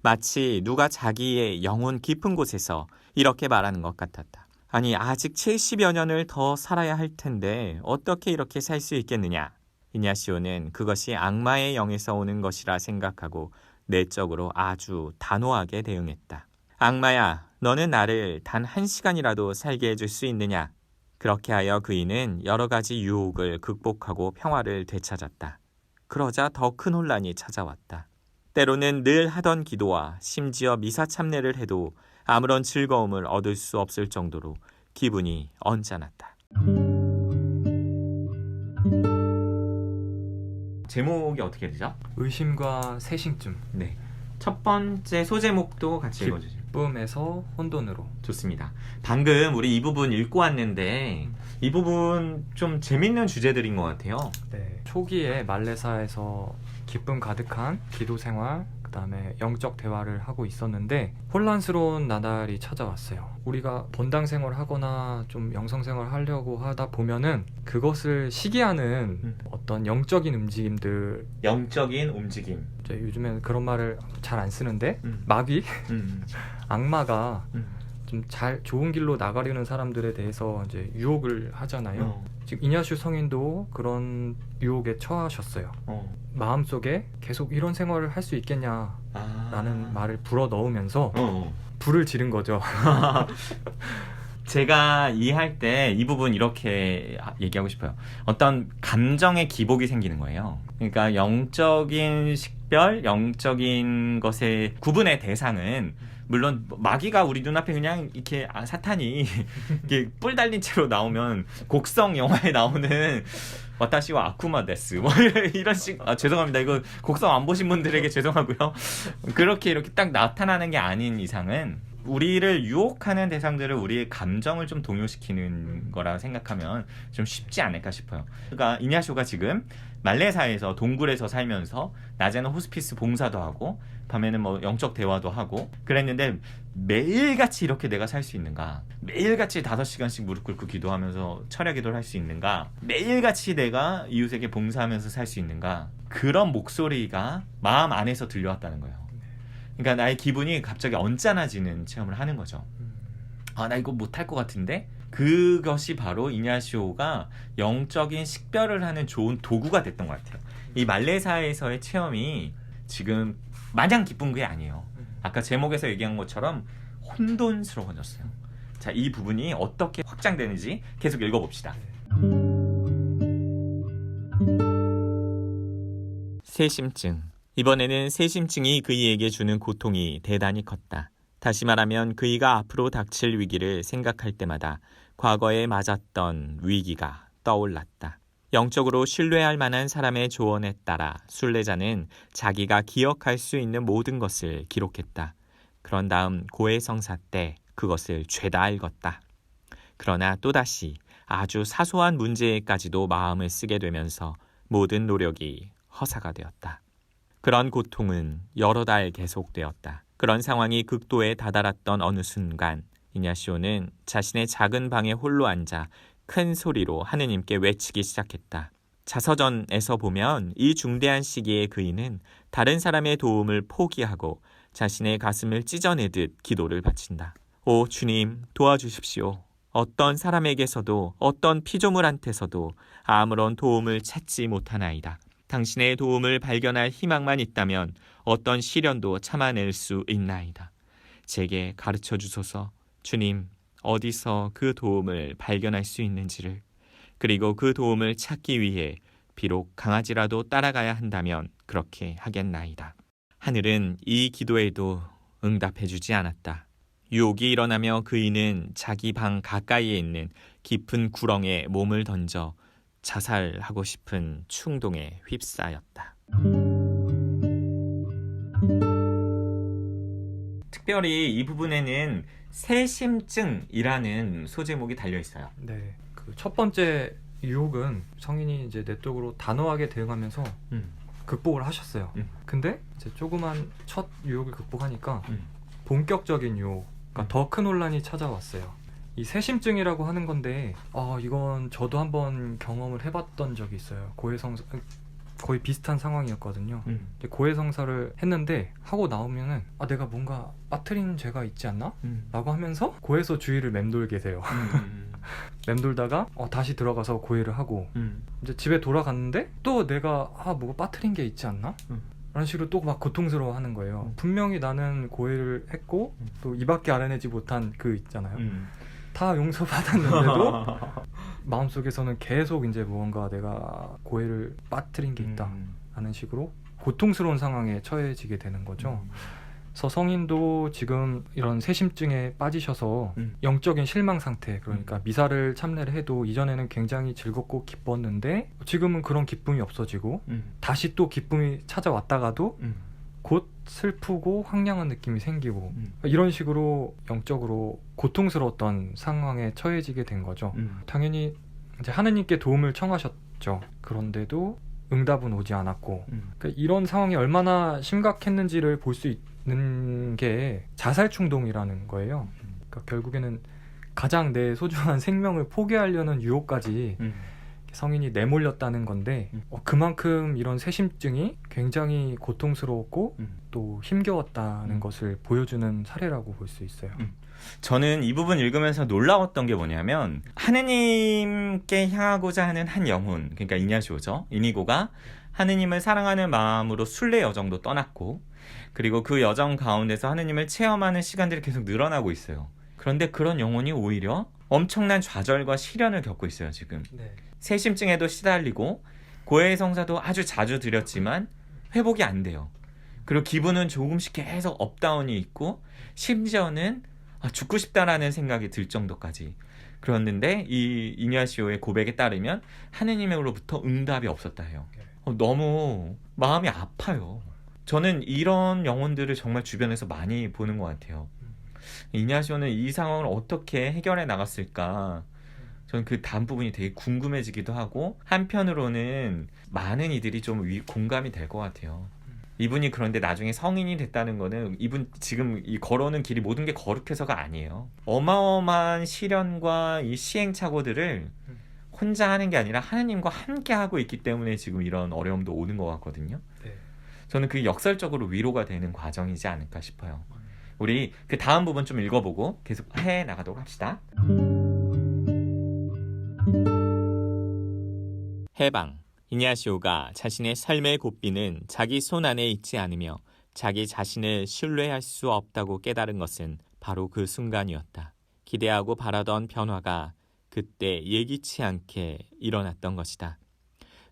마치 누가 자기의 영혼 깊은 곳에서 이렇게 말하는 것 같았다. 아니, 아직 70여 년을 더 살아야 할 텐데 어떻게 이렇게 살 수 있겠느냐. 이냐시오는 그것이 악마의 영에서 오는 것이라 생각하고 내적으로 아주 단호하게 대응했다. 악마야, 너는 나를 단 1시간이라도 살게 해줄 수 있느냐? 그렇게 하여 그이는 여러 가지 유혹을 극복하고 평화를 되찾았다. 그러자 더 큰 혼란이 찾아왔다. 때로는 늘 하던 기도와 심지어 미사 참례를 해도 아무런 즐거움을 얻을 수 없을 정도로 기분이 언짢았다. 제목이 어떻게 되죠? 의심과 새심증. 네. 첫 번째 소제목도 같이 읽어주세요. 기쁨에서 혼돈으로. 좋습니다. 방금 우리 이 부분 읽고 왔는데 이 부분 좀 재밌는 주제들인 것 같아요. 네. 초기에 말레사에서 기쁨 가득한 기도 생활, 그 다음에 영적 대화를 하고 있었는데 혼란스러운 나날이 찾아왔어요. 우리가 본당 생활을 하거나 좀 영성 생활을 하려고 하다 보면은 그것을 시기하는 어떤 영적인 움직임들, 영적인 움직임. 이제 요즘에는 그런 말을 잘 안 쓰는데 마귀, 악마가 좀 잘 좋은 길로 나가려는 사람들에 대해서 이제 유혹을 하잖아요. 지금 이냐슈 성인도 그런 유혹에 처하셨어요. 마음속에 계속 이런 생활을 할 수 있겠냐라는 말을 불어 넣으면서 불을 지른 거죠. 제가 이해할 때 이 부분 이렇게 얘기하고 싶어요. 어떤 감정의 기복이 생기는 거예요. 그러니까 영적인 식별, 영적인 것의 구분의 대상은 물론 마귀가 우리 눈앞에 그냥 이렇게 사탄이 이렇게 뿔 달린 채로 나오면 곡성 영화에 나오는 와타시와 아쿠마 데스 뭐 이런 식. 죄송합니다. 이거 곡성 안 보신 분들에게 죄송하고요. 그렇게 이렇게 딱 나타나는 게 아닌 이상은 우리를 유혹하는 대상들을 우리의 감정을 좀 동요시키는 거라 생각하면 좀 쉽지 않을까 싶어요. 그러니까 이냐쇼가 지금 말레사에서 동굴에서 살면서 낮에는 호스피스 봉사도 하고 밤에는 뭐 영적 대화도 하고 그랬는데 매일같이 이렇게 내가 살 수 있는가? 매일같이 5시간씩 무릎 꿇고 기도하면서 철야 기도를 할 수 있는가? 매일같이 내가 이웃에게 봉사하면서 살 수 있는가? 그런 목소리가 마음 안에서 들려왔다는 거예요. 그러니까 나의 기분이 갑자기 언짢아지는 체험을 하는 거죠. 나 이거 못할 것 같은데? 그것이 바로 이냐시오가 영적인 식별을 하는 좋은 도구가 됐던 것 같아요. 이 말레사에서의 체험이 지금 마냥 기쁜 게 아니에요. 아까 제목에서 얘기한 것처럼 혼돈스러워졌어요. 자, 이 부분이 어떻게 확장되는지 계속 읽어봅시다. 세심증. 이번에는 세심증이 그이에게 주는 고통이 대단히 컸다. 다시 말하면 그이가 앞으로 닥칠 위기를 생각할 때마다 과거에 맞았던 위기가 떠올랐다. 영적으로 신뢰할 만한 사람의 조언에 따라 순례자는 자기가 기억할 수 있는 모든 것을 기록했다. 그런 다음 고해성사 때 그것을 죄다 읽었다. 그러나 또다시 아주 사소한 문제에까지도 마음을 쓰게 되면서 모든 노력이 허사가 되었다. 그런 고통은 여러 달 계속되었다. 그런 상황이 극도에 다다랐던 어느 순간 이냐시오는 자신의 작은 방에 홀로 앉아 큰 소리로 하느님께 외치기 시작했다. 자서전에서 보면 이 중대한 시기에 그이는 다른 사람의 도움을 포기하고 자신의 가슴을 찢어내듯 기도를 바친다. 오 주님, 도와주십시오. 어떤 사람에게서도 어떤 피조물한테서도 아무런 도움을 찾지 못하나이다. 당신의 도움을 발견할 희망만 있다면 어떤 시련도 참아낼 수 있나이다. 제게 가르쳐 주소서. 주님, 어디서 그 도움을 발견할 수 있는지를, 그리고 그 도움을 찾기 위해 비록 강아지라도 따라가야 한다면 그렇게 하겠나이다. 하늘은 이 기도에도 응답해 주지 않았다. 유혹이 일어나며 그이는 자기 방 가까이에 있는 깊은 구렁에 몸을 던져 자살하고 싶은 충동에 휩싸였다. 특별히 이 부분에는 세심증이라는 소제목이 달려 있어요. 네, 그 첫 번째 유혹은 성인이 이제 내적으로 단호하게 대응하면서 극복을 하셨어요. 근데 이제 조그만 첫 유혹을 극복하니까 본격적인 유혹, 그러니까 더 큰 혼란이 찾아왔어요. 이 세심증이라고 하는 건데 이건 저도 한번 경험을 해봤던 적이 있어요. 고해성사 거의 비슷한 상황이었거든요. 이제 고해성사를 했는데 하고 나오면은 내가 뭔가 빠뜨린 죄가 있지 않나? 라고 하면서 고해소 주위를 맴돌게 돼요. 맴돌다가 다시 들어가서 고해를 하고 이제 집에 돌아갔는데 또 내가 뭐가 빠뜨린 게 있지 않나? 라는 식으로 또 막 고통스러워하는 거예요. 분명히 나는 고해를 했고 또 이밖에 알아내지 못한 그 있잖아요. 다 용서받았는데도 마음속에서는 계속 이제 무언가 내가 고해를 빠뜨린 게 있다 라는 식으로 고통스러운 상황에 처해지게 되는 거죠. 그래서 성인도 지금 이런 세심증에 빠지셔서 영적인 실망 상태, 그러니까 미사를 참례를 해도 이전에는 굉장히 즐겁고 기뻤는데 지금은 그런 기쁨이 없어지고 다시 또 기쁨이 찾아왔다가도 곧 슬프고 황량한 느낌이 생기고 이런 식으로 영적으로 고통스러웠던 상황에 처해지게 된 거죠. 당연히 이제 하느님께 도움을 청하셨죠. 그런데도 응답은 오지 않았고 그러니까 이런 상황이 얼마나 심각했는지를 볼 수 있는 게 자살 충동이라는 거예요. 그러니까 결국에는 가장 내 소중한 생명을 포기하려는 유혹까지 성인이 내몰렸다는 건데 그만큼 이런 세심증이 굉장히 고통스러웠고 또 힘겨웠다는 것을 보여주는 사례라고 볼 수 있어요. 저는 이 부분 읽으면서 놀라웠던 게 뭐냐면 하느님께 향하고자 하는 한 영혼, 그러니까 이냐시오죠. 이니고가 하느님을 사랑하는 마음으로 순례 여정도 떠났고 그리고 그 여정 가운데서 하느님을 체험하는 시간들이 계속 늘어나고 있어요. 그런데 그런 영혼이 오히려 엄청난 좌절과 시련을 겪고 있어요. 지금 세심증에도 시달리고 고해의 성사도 아주 자주 드렸지만 회복이 안 돼요. 그리고 기분은 조금씩 계속 업다운이 있고 심지어는 죽고 싶다라는 생각이 들 정도까지. 그랬는데 이 이냐시오의 고백에 따르면 하느님으로부터 응답이 없었다 해요. 너무 마음이 아파요. 저는 이런 영혼들을 정말 주변에서 많이 보는 것 같아요. 이냐시오는 이 상황을 어떻게 해결해 나갔을까? 저는 그 다음 부분이 되게 궁금해지기도 하고 한편으로는 많은 이들이 좀 공감이 될 것 같아요. 이분이 그런데 나중에 성인이 됐다는 거는 이분 지금 이 걸어오는 길이 모든 게 거룩해서가 아니에요. 어마어마한 시련과 이 시행착오들을 혼자 하는 게 아니라 하느님과 함께 하고 있기 때문에 지금 이런 어려움도 오는 것 같거든요. 저는 그게 역설적으로 위로가 되는 과정이지 않을까 싶어요. 우리 그 다음 부분 좀 읽어보고 계속 해 나가도록 합시다. 해방. 이냐시오가 자신의 삶의 고삐는 자기 손 안에 있지 않으며 자기 자신을 신뢰할 수 없다고 깨달은 것은 바로 그 순간이었다. 기대하고 바라던 변화가 그때 예기치 않게 일어났던 것이다.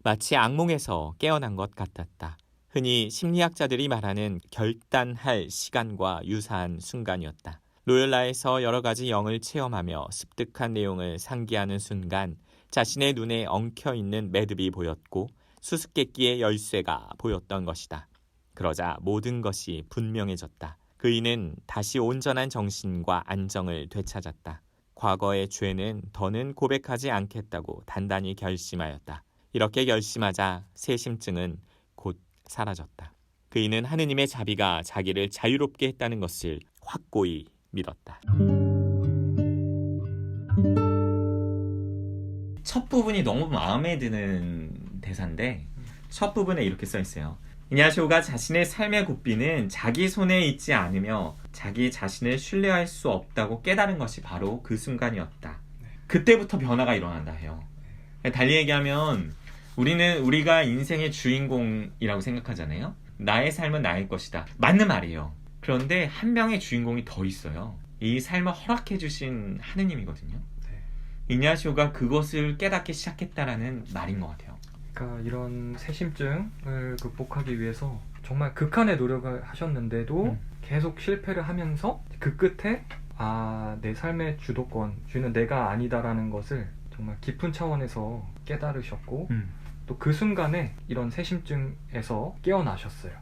마치 악몽에서 깨어난 것 같았다. 흔히 심리학자들이 말하는 결단할 시간과 유사한 순간이었다. 로열라에서 여러 가지 영을 체험하며 습득한 내용을 상기하는 순간 자신의 눈에 엉켜있는 매듭이 보였고 수수께끼의 열쇠가 보였던 것이다. 그러자 모든 것이 분명해졌다. 그이는 다시 온전한 정신과 안정을 되찾았다. 과거의 죄는 더는 고백하지 않겠다고 단단히 결심하였다. 이렇게 결심하자 세심증은 곧 사라졌다. 그이는 하느님의 자비가 자기를 자유롭게 했다는 것을 확고히 믿었다. 첫 부분이 너무 마음에 드는 대사인데 첫 부분에 이렇게 써 있어요. 이냐시오가 자신의 삶의 고삐는 자기 손에 있지 않으며 자기 자신을 신뢰할 수 없다고 깨달은 것이 바로 그 순간이었다. 그때부터 변화가 일어난다 해요. 달리 얘기하면 우리가 인생의 주인공이라고 생각하잖아요. 나의 삶은 나의 것이다. 맞는 말이에요. 그런데 한 명의 주인공이 더 있어요. 이 삶을 허락해 주신 하느님이거든요. 이냐시오가 그것을 깨닫기 시작했다라는 말인 것 같아요. 그러니까 이런 세심증을 극복하기 위해서 정말 극한의 노력을 하셨는데도 계속 실패를 하면서 그 끝에 내 삶의 주도권, 주인은 내가 아니다라는 것을 정말 깊은 차원에서 깨달으셨고 또 그 순간에 이런 세심증에서 깨어나셨어요.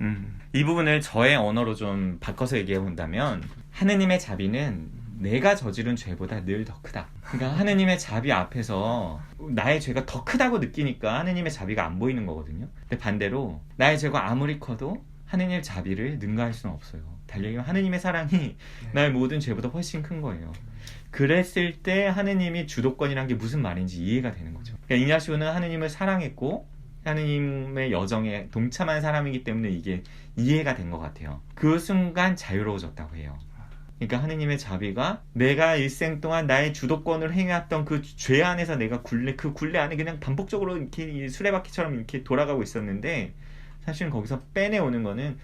이 부분을 저의 언어로 좀 바꿔서 얘기해 본다면 하느님의 자비는 내가 저지른 죄보다 늘 더 크다. 그러니까 하느님의 자비 앞에서 나의 죄가 더 크다고 느끼니까 하느님의 자비가 안 보이는 거거든요. 근데 반대로 나의 죄가 아무리 커도 하느님의 자비를 능가할 수는 없어요. 달리 하느님의 사랑이 나의 모든 죄보다 훨씬 큰 거예요. 그랬을 때 하느님이 주도권이란 게 무슨 말인지 이해가 되는 거죠. 그러니까 이냐시오는 하느님을 사랑했고 하느님의 여정에 동참한 사람이기 때문에 이게 이해가 된 것 같아요. 그 순간 자유로워졌다고 해요. 그러니까 하느님의 자비가 내가 일생 동안 나의 주도권을 행해왔던 그 죄 안에서 내가 그 굴레 안에 그냥 반복적으로 이렇게 수레바퀴처럼 이렇게 돌아가고 있었는데 사실은 거기서 빼내오는 거는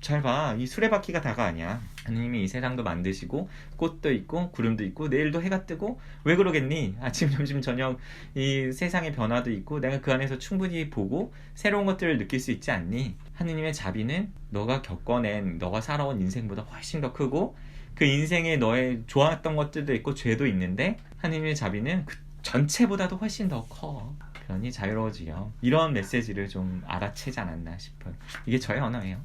잘 봐. 이 수레바퀴가 다가 아니야. 하느님이 이 세상도 만드시고 꽃도 있고 구름도 있고 내일도 해가 뜨고 왜 그러겠니? 아침, 점심, 저녁 이 세상의 변화도 있고 내가 그 안에서 충분히 보고 새로운 것들을 느낄 수 있지 않니? 하느님의 자비는 너가 겪어낸 너가 살아온 인생보다 훨씬 더 크고 그 인생에 너의 좋았던 것들도 있고 죄도 있는데 하느님의 자비는 그 전체보다도 훨씬 더 커. 그러니 자유로워지렴. 이런 메시지를 좀 알아채지 않았나 싶어요. 이게 저의 언어예요.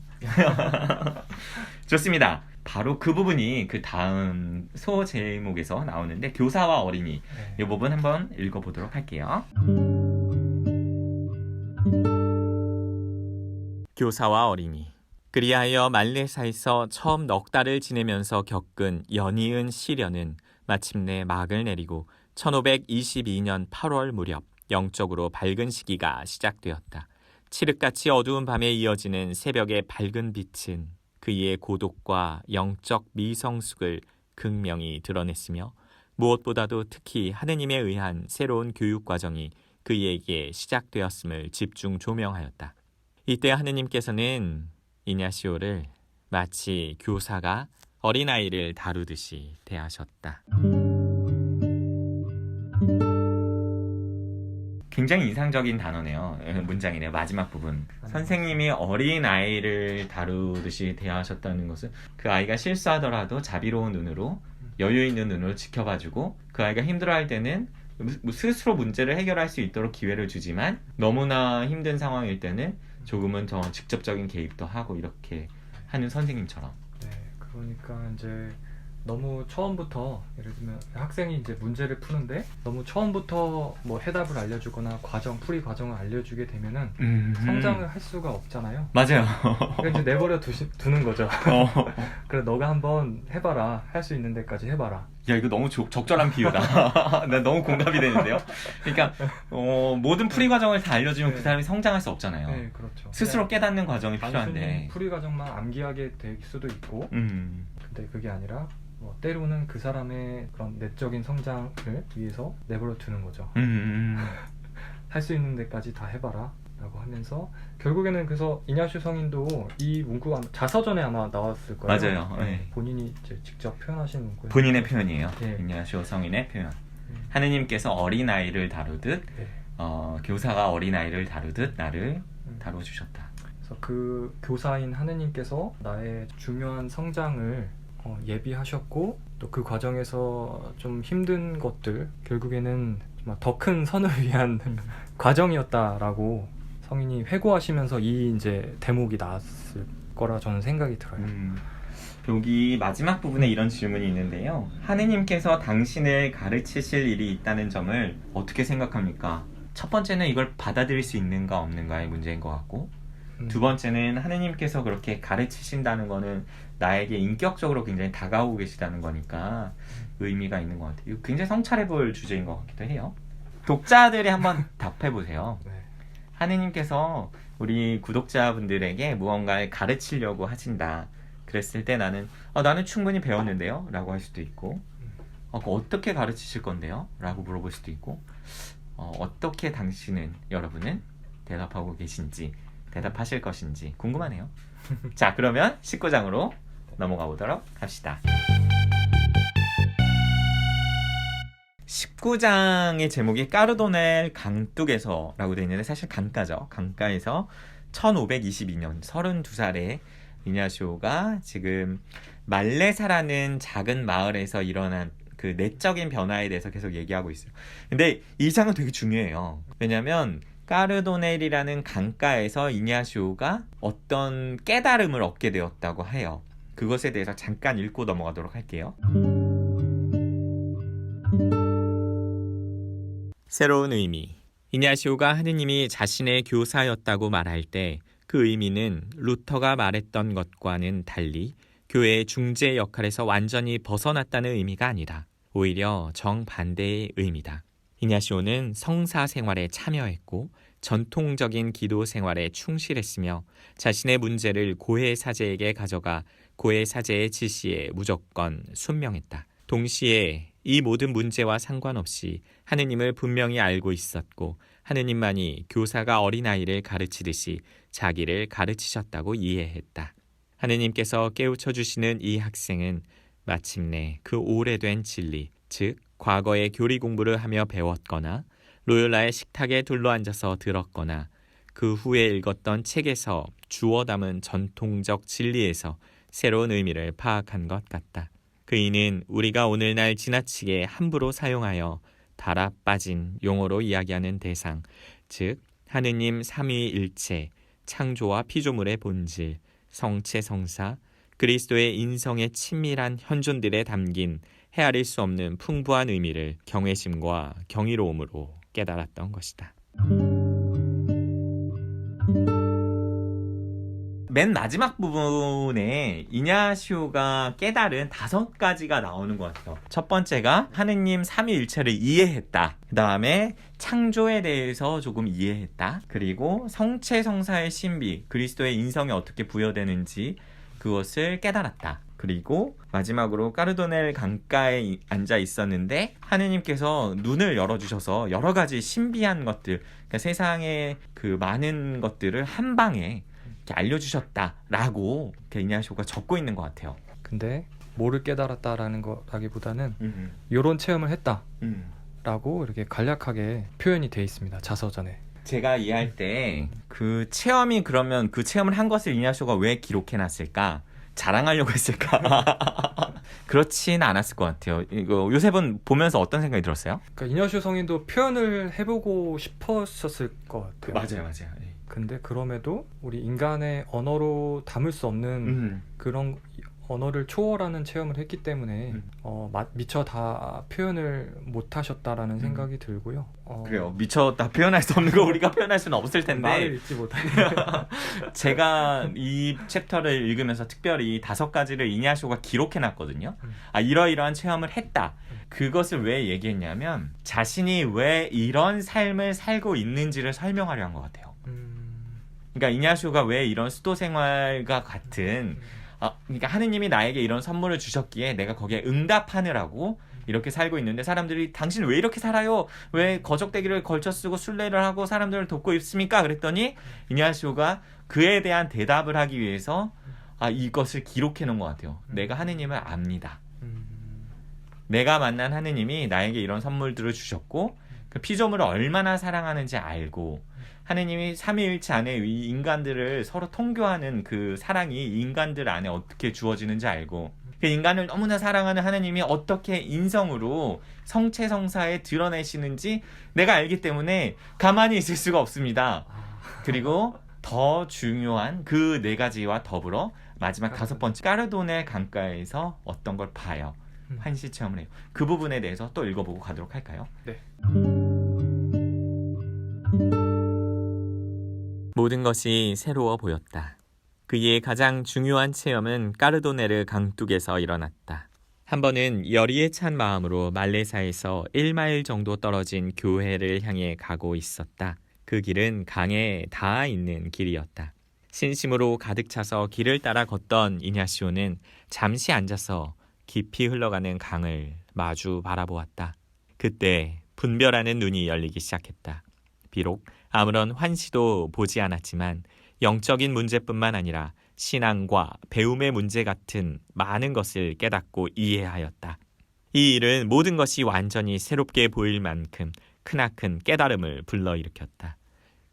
좋습니다. 바로 그 부분이 그 다음 소제목에서 나오는데 교사와 어린이 이 부분 한번 읽어보도록 할게요. 교사와 어린이 그리하여 말레사에서 처음 넉 달을 지내면서 겪은 연이은 시련은 마침내 막을 내리고 1522년 8월 무렵 영적으로 밝은 시기가 시작되었다. 칠흑같이 어두운 밤에 이어지는 새벽의 밝은 빛은 그의 고독과 영적 미성숙을 극명히 드러냈으며 무엇보다도 특히 하느님에 의한 새로운 교육 과정이 그에게 시작되었음을 집중 조명하였다. 이때 하느님께서는 이냐시오를 마치 교사가 어린아이를 다루듯이 대하셨다. 굉장히 인상적인 단어네요. 문장이네요. 마지막 부분. 선생님이 어린아이를 다루듯이 대하셨다는 것은 그 아이가 실수하더라도 자비로운 눈으로 여유 있는 눈으로 지켜봐주고 그 아이가 힘들어할 때는 스스로 문제를 해결할 수 있도록 기회를 주지만 너무나 힘든 상황일 때는 조금은 더 직접적인 개입도 하고 이렇게 하는 선생님처럼. 네, 그러니까 이제 너무 처음부터 예를 들면 학생이 이제 문제를 푸는데 너무 처음부터 뭐 해답을 알려주거나 풀이 과정을 알려주게 되면은 성장을 할 수가 없잖아요. 맞아요. 그러니까 이제 내버려 두는 거죠. 그래 너가 한번 해봐라. 할 수 있는 데까지 해봐라. 야 이거 너무 적절한 비유다. 나 너무 공감이 되는데요. 그러니까 모든 풀이 과정을 다 알려주면 네. 그 사람이 성장할 수 없잖아요. 네, 그렇죠. 스스로 깨닫는 과정이 단순히 필요한데. 풀이 과정만 암기하게 될 수도 있고 근데 그게 아니라 때로는 그 사람의 그런 내적인 성장을 위해서 내버려 두는 거죠. 할 수 있는 데까지 다 해봐라 라고 하면서 결국에는 그래서 이냐시오 성인도 이 문구가 자서전에 아마 나왔을 거예요. 맞아요. 네. 본인이 이제 직접 표현하신 문구예요. 본인의 표현이에요. 네. 이냐시오 성인의 표현. 하느님께서 어린아이를 다루듯 네. 교사가 어린아이를 다루듯 나를 다뤄주셨다. 그래서 그 교사인 하느님께서 나의 중요한 성장을 예비하셨고 또 그 과정에서 좀 힘든 것들 결국에는 더 큰 선을 위한 과정이었다라고 성인이 회고하시면서 이 이제 대목이 나왔을 거라 저는 생각이 들어요. 여기 마지막 부분에 이런 질문이 있는데요. 하느님께서 당신을 가르치실 일이 있다는 점을 어떻게 생각합니까? 첫 번째는 이걸 받아들일 수 있는가 없는가의 문제인 것 같고 두 번째는 하느님께서 그렇게 가르치신다는 거는 나에게 인격적으로 굉장히 다가오고 계시다는 거니까 의미가 있는 것 같아요. 이거 굉장히 성찰해볼 주제인 것 같기도 해요. 독자들이 한번 답해보세요. 네. 하느님께서 우리 구독자분들에게 무언가를 가르치려고 하신다. 그랬을 때 나는 충분히 배웠는데요? 라고 할 수도 있고 어떻게 가르치실 건데요? 라고 물어볼 수도 있고 어떻게 여러분은 대답하고 계신지 대답하실 것인지 궁금하네요. 자, 그러면 19장으로 넘어가 보도록 합시다. 19장의 제목이 까르도넬 강둑에서라고 되어 있는데 사실 강가죠. 강가에서 1522년 32살에 이냐시오가 지금 말레사라는 작은 마을에서 일어난 그 내적인 변화에 대해서 계속 얘기하고 있어요. 근데 이 장은 되게 중요해요. 왜냐면 까르도넬이라는 강가에서 이냐시오가 어떤 깨달음을 얻게 되었다고 해요. 그것에 대해서 잠깐 읽고 넘어가도록 할게요. 새로운 의미. 이냐시오가 하느님이 자신의 교사였다고 말할 때 그 의미는 루터가 말했던 것과는 달리 교회의 중재 역할에서 완전히 벗어났다는 의미가 아니다. 오히려 정반대의 의미다. 이냐시오는 성사 생활에 참여했고 전통적인 기도 생활에 충실했으며 자신의 문제를 고해 사제에게 가져가 고해 사제의 지시에 무조건 순명했다. 동시에 이 모든 문제와 상관없이 하느님을 분명히 알고 있었고 하느님만이 교사가 어린아이를 가르치듯이 자기를 가르치셨다고 이해했다. 하느님께서 깨우쳐 주시는 이 학생은 마침내 그 오래된 진리, 즉 과거의 교리 공부를 하며 배웠거나 로욜라의 식탁에 둘러앉아서 들었거나 그 후에 읽었던 책에서 주워 담은 전통적 진리에서 새로운 의미를 파악한 것 같다. 그이는 우리가 오늘날 지나치게 함부로 사용하여 달아 빠진 용어로 이야기하는 대상, 즉 하느님 삼위일체, 창조와 피조물의 본질, 성체 성사, 그리스도의 인성의 친밀한 현존들에 담긴 헤아릴 수 없는 풍부한 의미를 경외심과 경이로움으로 깨달았던 것이다. 맨 마지막 부분에 이냐시오가 깨달은 5가지가 나오는 것 같아요. 첫 번째가 하느님 삼위일체를 이해했다. 그 다음에 창조에 대해서 조금 이해했다. 그리고 성체성사의 신비, 그리스도의 인성이 어떻게 부여되는지 그것을 깨달았다. 그리고 마지막으로 까르도넬 강가에 앉아 있었는데 하느님께서 눈을 열어주셔서 여러 가지 신비한 것들, 그러니까 세상의 그 많은 것들을 한 방에 이렇게 알려주셨다라고 이냐시오가 적고 있는 것 같아요. 근데 뭐를 깨달았다라는 거라기보다는 이런 체험을 했다라고 이렇게 간략하게 표현이 돼 있습니다. 자서전에. 제가 이해할 때 그 체험이 그러면 그 체험을 한 것을 이냐시오가 왜 기록해놨을까? 자랑하려고 했을까? 그렇진 않았을 것 같아요. 이거 요셉은 보면서 어떤 생각이 들었어요? 그러니까 이냐시오 성인도 표현을 해보고 싶었을 것 같아요. 맞아요. 근데 그럼에도 우리 인간의 언어로 담을 수 없는 그런 언어를 초월하는 체험을 했기 때문에 미처 다 표현을 못 하셨다라는 생각이 들고요. 그래요. 미처 다 표현할 수 없는 거 우리가 표현할 수는 없을 텐데 말을 잊지 못하네. 제가 이 챕터를 읽으면서 특별히 5가지를 이냐시오가 기록해놨거든요. 이러이러한 체험을 했다. 그것을 왜 얘기했냐면 자신이 왜 이런 삶을 살고 있는지를 설명하려 한 것 같아요. 그러니까 이냐시오가 왜 이런 수도 생활과 같은 그러니까 하느님이 나에게 이런 선물을 주셨기에 내가 거기에 응답하느라고 이렇게 살고 있는데 사람들이 당신 왜 이렇게 살아요? 왜 거적대기를 걸쳐 쓰고 순례를 하고 사람들을 돕고 있습니까? 그랬더니 이냐시오가 그에 대한 대답을 하기 위해서 이것을 기록해 놓은 것 같아요. 내가 하느님을 압니다. 내가 만난 하느님이 나에게 이런 선물들을 주셨고 그 피조물을 얼마나 사랑하는지 알고 하느님이 삼위일체 안에 이 인간들을 서로 통교하는 그 사랑이 인간들 안에 어떻게 주어지는지 알고 그 인간을 너무나 사랑하는 하느님이 어떻게 인성으로 성체성사에 드러내시는지 내가 알기 때문에 가만히 있을 수가 없습니다. 그리고 더 중요한 그 4가지와 더불어 마지막 5번째 까르도넬 강가에서 어떤 걸 봐요. 환시 체험을 해요. 그 부분에 대해서 또 읽어보고 가도록 할까요? 네. 모든 것이 새로워 보였다. 그의 가장 중요한 체험은 까르도네르 강둑에서 일어났다. 한 번은 열의에 찬 마음으로 말레사에서 1마일 정도 떨어진 교회를 향해 가고 있었다. 그 길은 강에 닿아 있는 길이었다. 신심으로 가득 차서 길을 따라 걷던 이냐시오는 잠시 앉아서 깊이 흘러가는 강을 마주 바라보았다. 그때 분별하는 눈이 열리기 시작했다. 비록 아무런 환시도 보지 않았지만 영적인 문제뿐만 아니라 신앙과 배움의 문제 같은 많은 것을 깨닫고 이해하였다. 이 일은 모든 것이 완전히 새롭게 보일 만큼 크나큰 깨달음을 불러일으켰다.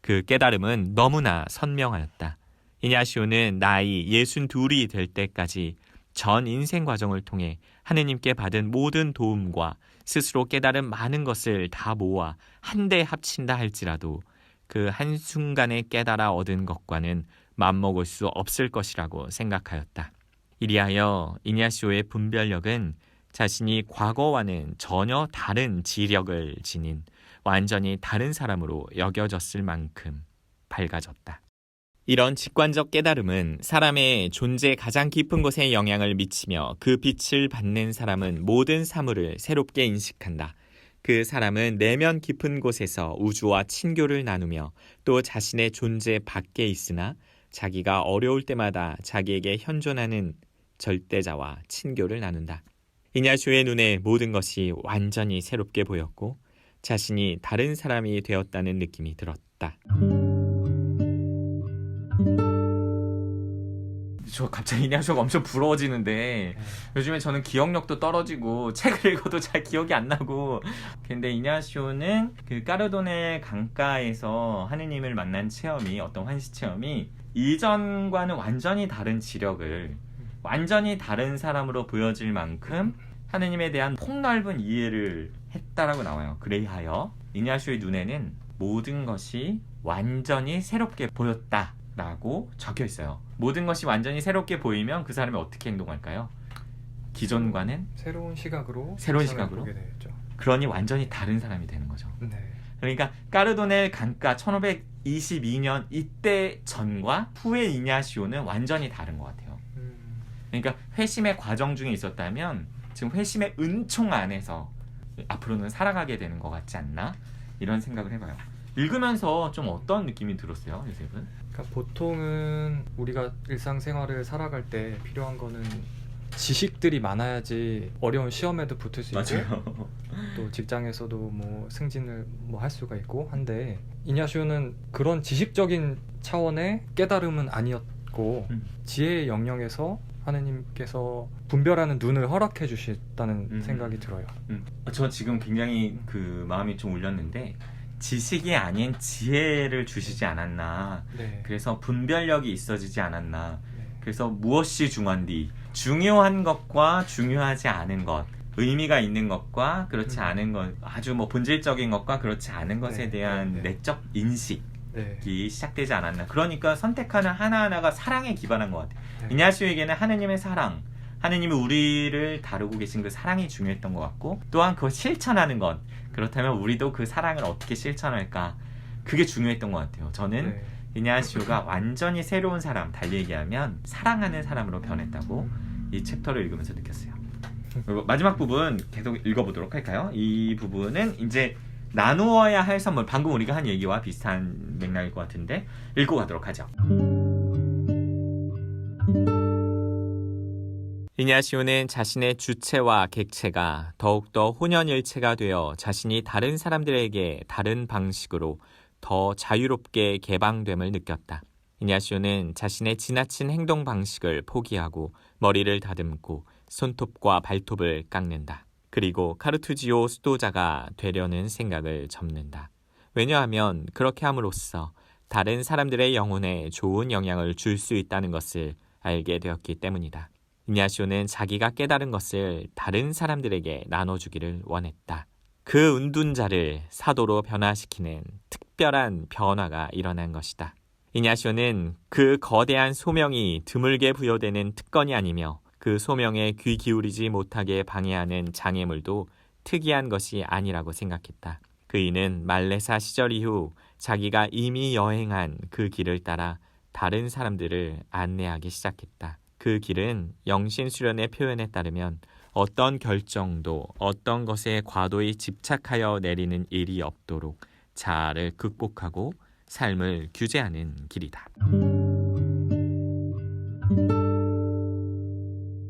그 깨달음은 너무나 선명하였다. 이냐시오는 나이 62이 될 때까지 전 인생 과정을 통해 하느님께 받은 모든 도움과 스스로 깨달은 많은 것을 다 모아 한데 합친다 할지라도 그 한순간에 깨달아 얻은 것과는 맞먹을 수 없을 것이라고 생각하였다. 이리하여 이냐시오의 분별력은 자신이 과거와는 전혀 다른 지력을 지닌 완전히 다른 사람으로 여겨졌을 만큼 밝아졌다. 이런 직관적 깨달음은 사람의 존재 가장 깊은 곳에 영향을 미치며 그 빛을 받는 사람은 모든 사물을 새롭게 인식한다. 그 사람은 내면 깊은 곳에서 우주와 친교를 나누며 또 자신의 존재 밖에 있으나 자기가 어려울 때마다 자기에게 현존하는 절대자와 친교를 나눈다. 이냐시오의 눈에 모든 것이 완전히 새롭게 보였고 자신이 다른 사람이 되었다는 느낌이 들었다. 저 갑자기 이냐시오가 엄청 부러워지는데 요즘에 저는 기억력도 떨어지고 책을 읽어도 잘 기억이 안 나고 근데 이냐시오는 그 까르도넬 강가에서 하느님을 만난 체험이 어떤 환시 체험이 이전과는 완전히 다른 지력을 완전히 다른 사람으로 보여질 만큼 하느님에 대한 폭넓은 이해를 했다라고 나와요. 그래하여 이냐시오의 눈에는 모든 것이 완전히 새롭게 보였다 라고 적혀 있어요. 모든 것이 완전히 새롭게 보이면 그 사람이 어떻게 행동할까요? 기존과는 새로운 시각으로 보게 되겠죠. 그러니 완전히 다른 사람이 되는 거죠. 네. 그러니까 까르도넬 강가 1522년 이때 전과 후의 이냐시오는 완전히 다른 것 같아요. 그러니까 회심의 과정 중에 있었다면 지금 회심의 은총 안에서 앞으로는 살아가게 되는 것 같지 않나? 이런 생각을 해봐요. 읽으면서 좀 어떤 느낌이 들었어요, 요셉은? 그러니까 보통은 우리가 일상생활을 살아갈 때 필요한 거는 지식들이 많아야지 어려운 시험에도 붙을 수 있고 맞아요. 또 직장에서도 뭐 승진을 뭐 할 수가 있고 한데 이냐시오는 그런 지식적인 차원의 깨달음은 아니었고 지혜의 영역에서 하느님께서 분별하는 눈을 허락해 주셨다는 생각이 들어요. 저 지금 굉장히 그 마음이 좀 울렸는데 지식이 아닌 지혜를 주시지 않았나. 네. 그래서 분별력이 있어지지 않았나. 네. 그래서 무엇이 중요한디 중요한 것과 중요하지 않은 것, 의미가 있는 것과 그렇지 않은 것, 아주 뭐 본질적인 것과 그렇지 않은 것에 대한 내적 인식이 시작되지 않았나. 그러니까 선택하는 하나하나가 사랑에 기반한 것 같아요. 이냐시오에게는 하느님의 사랑, 하느님이 우리를 다루고 계신 그 사랑이 중요했던 것 같고 또한 그걸 실천하는 것, 그렇다면 우리도 그 사랑을 어떻게 실천할까, 그게 중요했던 것 같아요. 저는 이냐시오가 완전히 새로운 사람, 달리 얘기하면 사랑하는 사람으로 변했다고 이 챕터를 읽으면서 느꼈어요. 그리고 마지막 부분 계속 읽어보도록 할까요? 이 부분은 이제 나누어야 할 선물, 방금 우리가 한 얘기와 비슷한 맥락일 것 같은데 읽고 가도록 하죠. 이냐시오는 자신의 주체와 객체가 더욱더 혼연일체가 되어 자신이 다른 사람들에게 다른 방식으로 더 자유롭게 개방됨을 느꼈다. 이냐시오는 자신의 지나친 행동 방식을 포기하고 머리를 다듬고 손톱과 발톱을 깎는다. 그리고 카르투지오 수도자가 되려는 생각을 접는다. 왜냐하면 그렇게 함으로써 다른 사람들의 영혼에 좋은 영향을 줄 수 있다는 것을 알게 되었기 때문이다. 이냐시오는 자기가 깨달은 것을 다른 사람들에게 나눠주기를 원했다. 그 운둔자를 사도로 변화시키는 특별한 변화가 일어난 것이다. 이냐시오는 그 거대한 소명이 드물게 부여되는 특권이 아니며 그 소명에 귀 기울이지 못하게 방해하는 장애물도 특이한 것이 아니라고 생각했다. 그이는 말레사 시절 이후 자기가 이미 여행한 그 길을 따라 다른 사람들을 안내하기 시작했다. 그 길은 영신수련의 표현에 따르면 어떤 결정도 어떤 것에 과도히 집착하여 내리는 일이 없도록 자아를 극복하고 삶을 규제하는 길이다.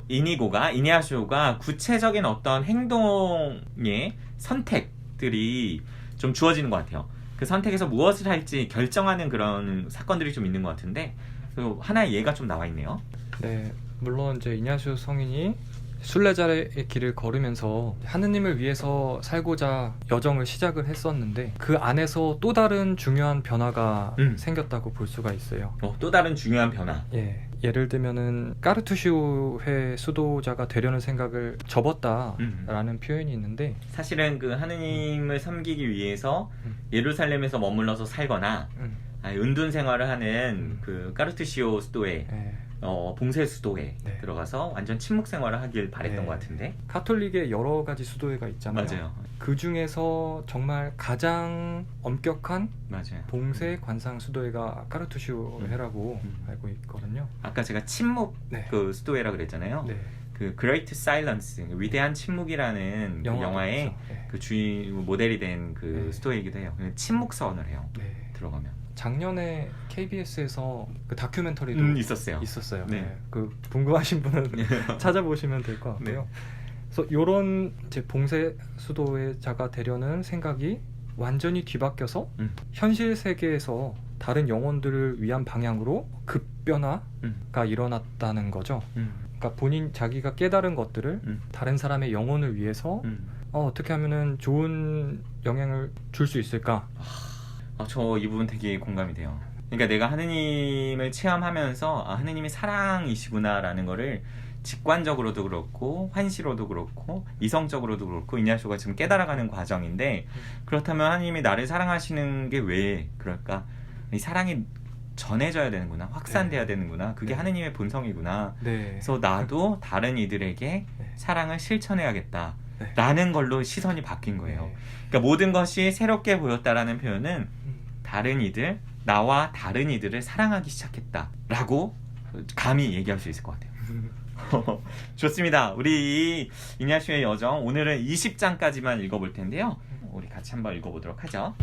이냐시오가 구체적인 어떤 행동의 선택들이 좀 주어지는 것 같아요. 그 선택에서 무엇을 할지 결정하는 그런 사건들이 좀 있는 것 같은데 하나의 예가 좀 나와 있네요. 네, 물론 이제 이냐시오 성인이 순례자의 길을 걸으면서 하느님을 위해서 살고자 여정을 시작을 했었는데 그 안에서 또 다른 중요한 변화가 생겼다고 볼 수가 있어요. 또 다른 중요한 변화. 예를 들면은 까르투시오회 수도자가 되려는 생각을 접었다라는 표현이 있는데 사실은 그 하느님을 섬기기 위해서 예루살렘에서 머물러서 살거나 은둔 생활을 하는 그 까르투시오 수도에 봉쇄 수도에 들어가서 완전 침묵 생활을 하길 바랬던 것 같은데 카톨릭의 여러 가지 수도회가 있잖아요. 맞아요. 그 중에서 정말 가장 엄격한 맞아요. 봉쇄 관상 수도회가 까르투시오회라고 알고 있거든요. 아까 제가 침묵 그 수도회라 그랬잖아요. 그 Great Silence, 위대한 침묵이라는 그 영화의 그 주인 모델이 된 그 수도회이기도 해요. 침묵 서원을 해요. 들어가면. 작년에 KBS에서 그 다큐멘터리도 있었어요. 그 궁금하신 분은 찾아보시면 될 것 같고요. 그래서 이런 봉쇄 수도회자가 되려는 생각이 완전히 뒤바뀌어서 현실 세계에서 다른 영혼들을 위한 방향으로 급변화가 일어났다는 거죠. 그러니까 자기가 깨달은 것들을 다른 사람의 영혼을 위해서 어떻게 하면은 좋은 영향을 줄 수 있을까? 저 이 부분 되게 공감이 돼요. 그러니까 내가 하느님을 체험하면서 하느님이 사랑이시구나라는 거를 직관적으로도 그렇고 환시로도 그렇고 이성적으로도 그렇고 이냐쇼가 지금 깨달아가는 과정인데 그렇다면 하느님이 나를 사랑하시는 게 왜 그럴까? 이 사랑이 전해져야 되는구나, 확산돼야 되는구나, 그게 하느님의 본성이구나. 그래서 나도 다른 이들에게 사랑을 실천해야겠다 라는 걸로 시선이 바뀐 거예요. 그러니까 모든 것이 새롭게 보였다라는 표현은 다른 이들, 나와 다른 이들을 사랑하기 시작했다라고 감히 얘기할 수 있을 것 같아요. 좋습니다. 우리 이 이냐쇼의 여정 오늘은 20장까지만 읽어볼 텐데요. 우리 같이 한번 읽어보도록 하죠.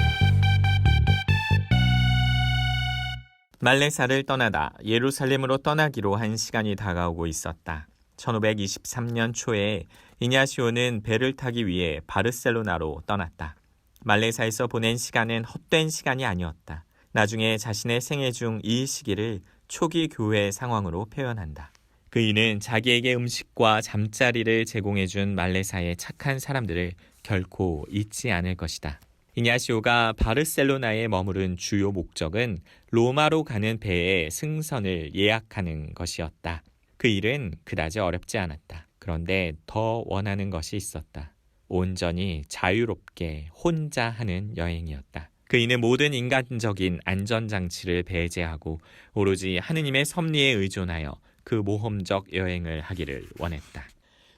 말레사를 떠나다 예루살렘으로 떠나기로 한 시간이 다가오고 있었다. 1523년 초에 이냐시오는 배를 타기 위해 바르셀로나로 떠났다. 말레사에서 보낸 시간은 헛된 시간이 아니었다. 나중에 자신의 생애 중 이 시기를 초기 교회 상황으로 표현한다. 그이는 자기에게 음식과 잠자리를 제공해준 말레사의 착한 사람들을 결코 잊지 않을 것이다. 이냐시오가 바르셀로나에 머무른 주요 목적은 로마로 가는 배의 승선을 예약하는 것이었다. 그 일은 그다지 어렵지 않았다. 그런데 더 원하는 것이 있었다. 온전히 자유롭게 혼자 하는 여행이었다. 그이는 모든 인간적인 안전장치를 배제하고 오로지 하느님의 섭리에 의존하여 그 모험적 여행을 하기를 원했다.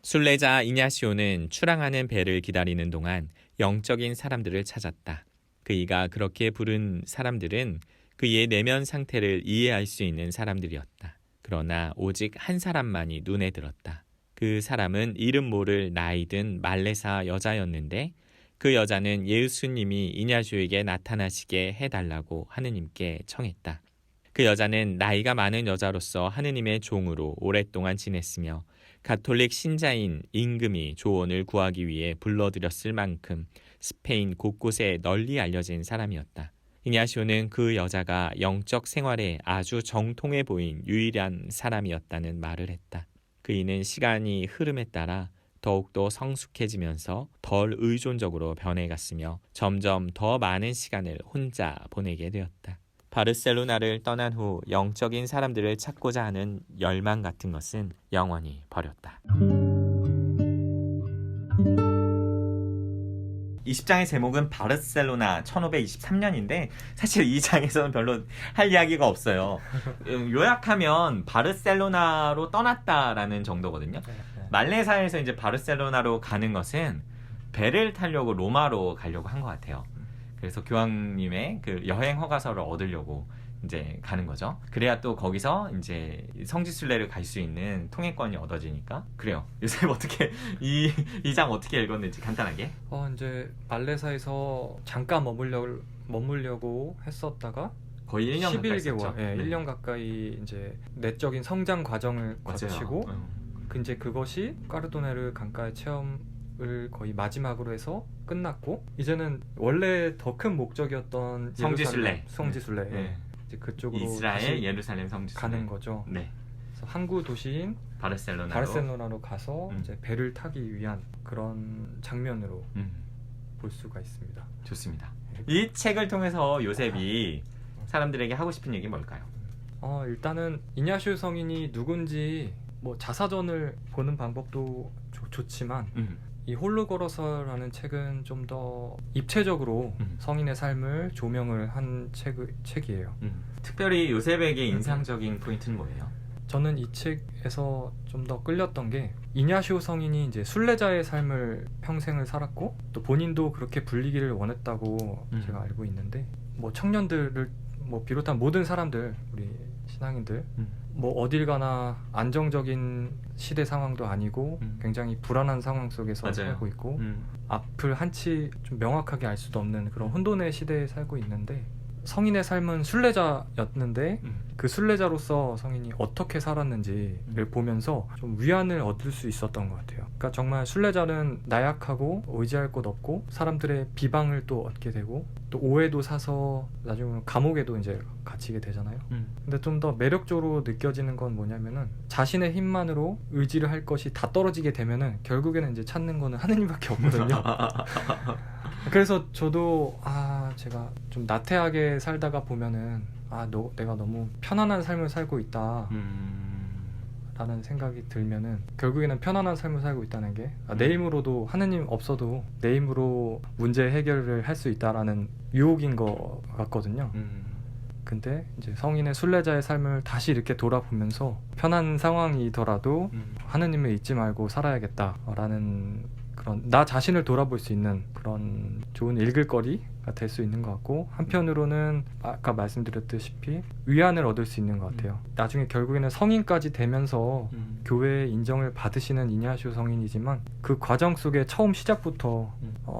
순례자 이냐시오는 출항하는 배를 기다리는 동안 영적인 사람들을 찾았다. 그이가 그렇게 부른 사람들은 그의 내면 상태를 이해할 수 있는 사람들이었다. 그러나 오직 한 사람만이 눈에 들었다. 그 사람은 이름 모를 나이든 말레사 여자였는데 그 여자는 예수님이 이냐쇼에게 나타나시게 해달라고 하느님께 청했다. 그 여자는 나이가 많은 여자로서 하느님의 종으로 오랫동안 지냈으며 가톨릭 신자인 임금이 조언을 구하기 위해 불러들였을 만큼 스페인 곳곳에 널리 알려진 사람이었다. 이냐쇼는 그 여자가 영적 생활에 아주 정통해 보인 유일한 사람이었다는 말을 했다. 그이는 시간이 흐름에 따라 더욱더 성숙해지면서 덜 의존적으로 변해갔으며 점점 더 많은 시간을 혼자 보내게 되었다. 바르셀로나를 떠난 후 영적인 사람들을 찾고자 하는 열망 같은 것은 영원히 버렸다. 20장의 제목은 바르셀로나 1523년인데 사실 이 장에서는 별로 할 이야기가 없어요. 요약하면 바르셀로나로 떠났다라는 정도거든요. 말레사에서 이제 바르셀로나로 가는 것은 배를 타려고 로마로 가려고 한 것 같아요. 그래서 교황님의 그 여행 허가서를 얻으려고 이제 가는 거죠. 그래야 또 거기서 이제 성지순례를 갈 수 있는 통행권이 얻어지니까. 그래요. 요셉 어떻게 이 장 어떻게 읽었는지 간단하게. 이제 말레사에서 잠깐 머물려고 했었다가 거의 1년 가까이 11개월, 1년 가까이 이제 내적인 성장 과정을 거치고 이제 그것이 까르도네르 강가의 체험을 거의 마지막으로 해서 끝났고 이제는 원래 더 큰 목적이었던 성지순례. 이제 그쪽으로 이스라엘 예루살렘 성지순례 가는 거죠. 네. 그래서 항구 도시인 바르셀로나로 가서 이제 배를 타기 위한 그런 장면으로 볼 수가 있습니다. 좋습니다. 이 책을 통해서 요셉이 사람들에게 하고 싶은 얘기 뭘까요? 일단은 이냐시오 성인이 누군지 뭐 자사전을 보는 방법도 좋지만 이 홀로 걸어서라는 책은 좀 더 입체적으로 성인의 삶을 조명을 한 책이에요. 특별히 요셉에게 인상적인 포인트는 뭐예요? 저는 이 책에서 좀 더 끌렸던 게 이냐시오 성인이 이제 순례자의 삶을 평생을 살았고 또 본인도 그렇게 불리기를 원했다고 제가 알고 있는데 뭐 청년들을 뭐 비롯한 모든 사람들 우리 신앙인들 뭐 어딜 가나 안정적인 시대 상황도 아니고 굉장히 불안한 상황 속에서 맞아요. 살고 있고 앞을 한치 좀 명확하게 알 수도 없는 그런 혼돈의 시대에 살고 있는데 성인의 삶은 순례자였는데 그 순례자로서 성인이 어떻게 살았는지를 보면서 좀 위안을 얻을 수 있었던 것 같아요. 그러니까 정말 순례자는 나약하고 의지할 곳 없고 사람들의 비방을 또 얻게 되고 또 오해도 사서 나중에 감옥에도 이제 갇히게 되잖아요. 근데 좀 더 매력적으로 느껴지는 건 뭐냐면은 자신의 힘만으로 의지를 할 것이 다 떨어지게 되면은 결국에는 이제 찾는 거는 하느님밖에 없거든요. 그래서 저도 제가 좀 나태하게 살다가 보면은 내가 너무 편안한 삶을 살고 있다 라는 생각이 들면은 결국에는 편안한 삶을 살고 있다는 게 내 힘으로도 하느님 없어도 내 힘으로 문제 해결을 할 수 있다라는 유혹인 것 같거든요. 근데 이제 성인의 순례자의 삶을 다시 이렇게 돌아보면서 편한 상황이더라도 하느님을 잊지 말고 살아야겠다라는 그런 나 자신을 돌아볼 수 있는 그런 좋은 읽을거리가 될 수 있는 것 같고 한편으로는 아까 말씀드렸다시피 위안을 얻을 수 있는 것 같아요. 나중에 결국에는 성인까지 되면서 교회의 인정을 받으시는 이냐시오 성인이지만 그 과정 속에 처음 시작부터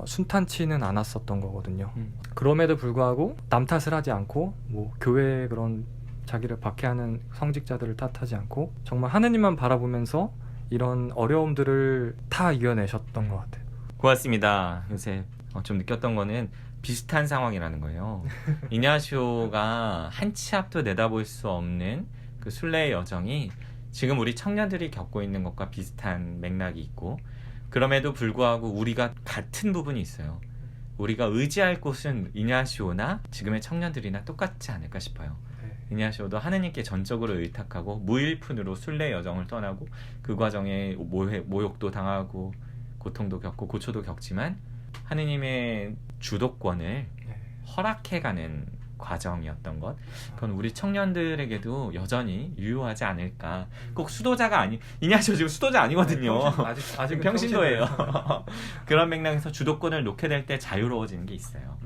순탄치는 않았었던 거거든요. 그럼에도 불구하고 남 탓을 하지 않고 뭐 교회의 그런 자기를 박해하는 성직자들을 탓하지 않고 정말 하느님만 바라보면서 이런 어려움들을 다 이겨내셨던 것 같아요. 고맙습니다. 요새 좀 느꼈던 거는 비슷한 상황이라는 거예요. 이냐시오가 한 치 앞도 내다볼 수 없는 그 순례의 여정이 지금 우리 청년들이 겪고 있는 것과 비슷한 맥락이 있고 그럼에도 불구하고 우리가 같은 부분이 있어요. 우리가 의지할 곳은 이냐시오나 지금의 청년들이나 똑같지 않을까 싶어요. 이냐시오도 하느님께 전적으로 의탁하고 무일푼으로 순례 여정을 떠나고 그 과정에 모욕도 당하고 고통도 겪고 고초도 겪지만 하느님의 주도권을 허락해가는 과정이었던 것 그건 우리 청년들에게도 여전히 유효하지 않을까. 꼭 수도자가 이냐시오 지금 수도자 아니거든요. 아직 평신도예요. 그런 맥락에서 주도권을 놓게 될 때 자유로워지는 게 있어요.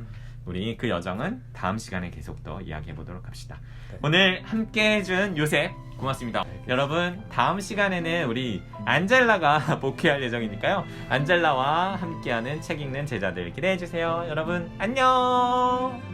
우리 그 여정은 다음 시간에 계속 더 이야기해 보도록 합시다. 오늘 함께 해준 요셉 고맙습니다. 여러분 다음 시간에는 우리 안젤라가 복귀할 예정이니까요. 안젤라와 함께하는 책 읽는 제자들 기대해 주세요. 여러분 안녕.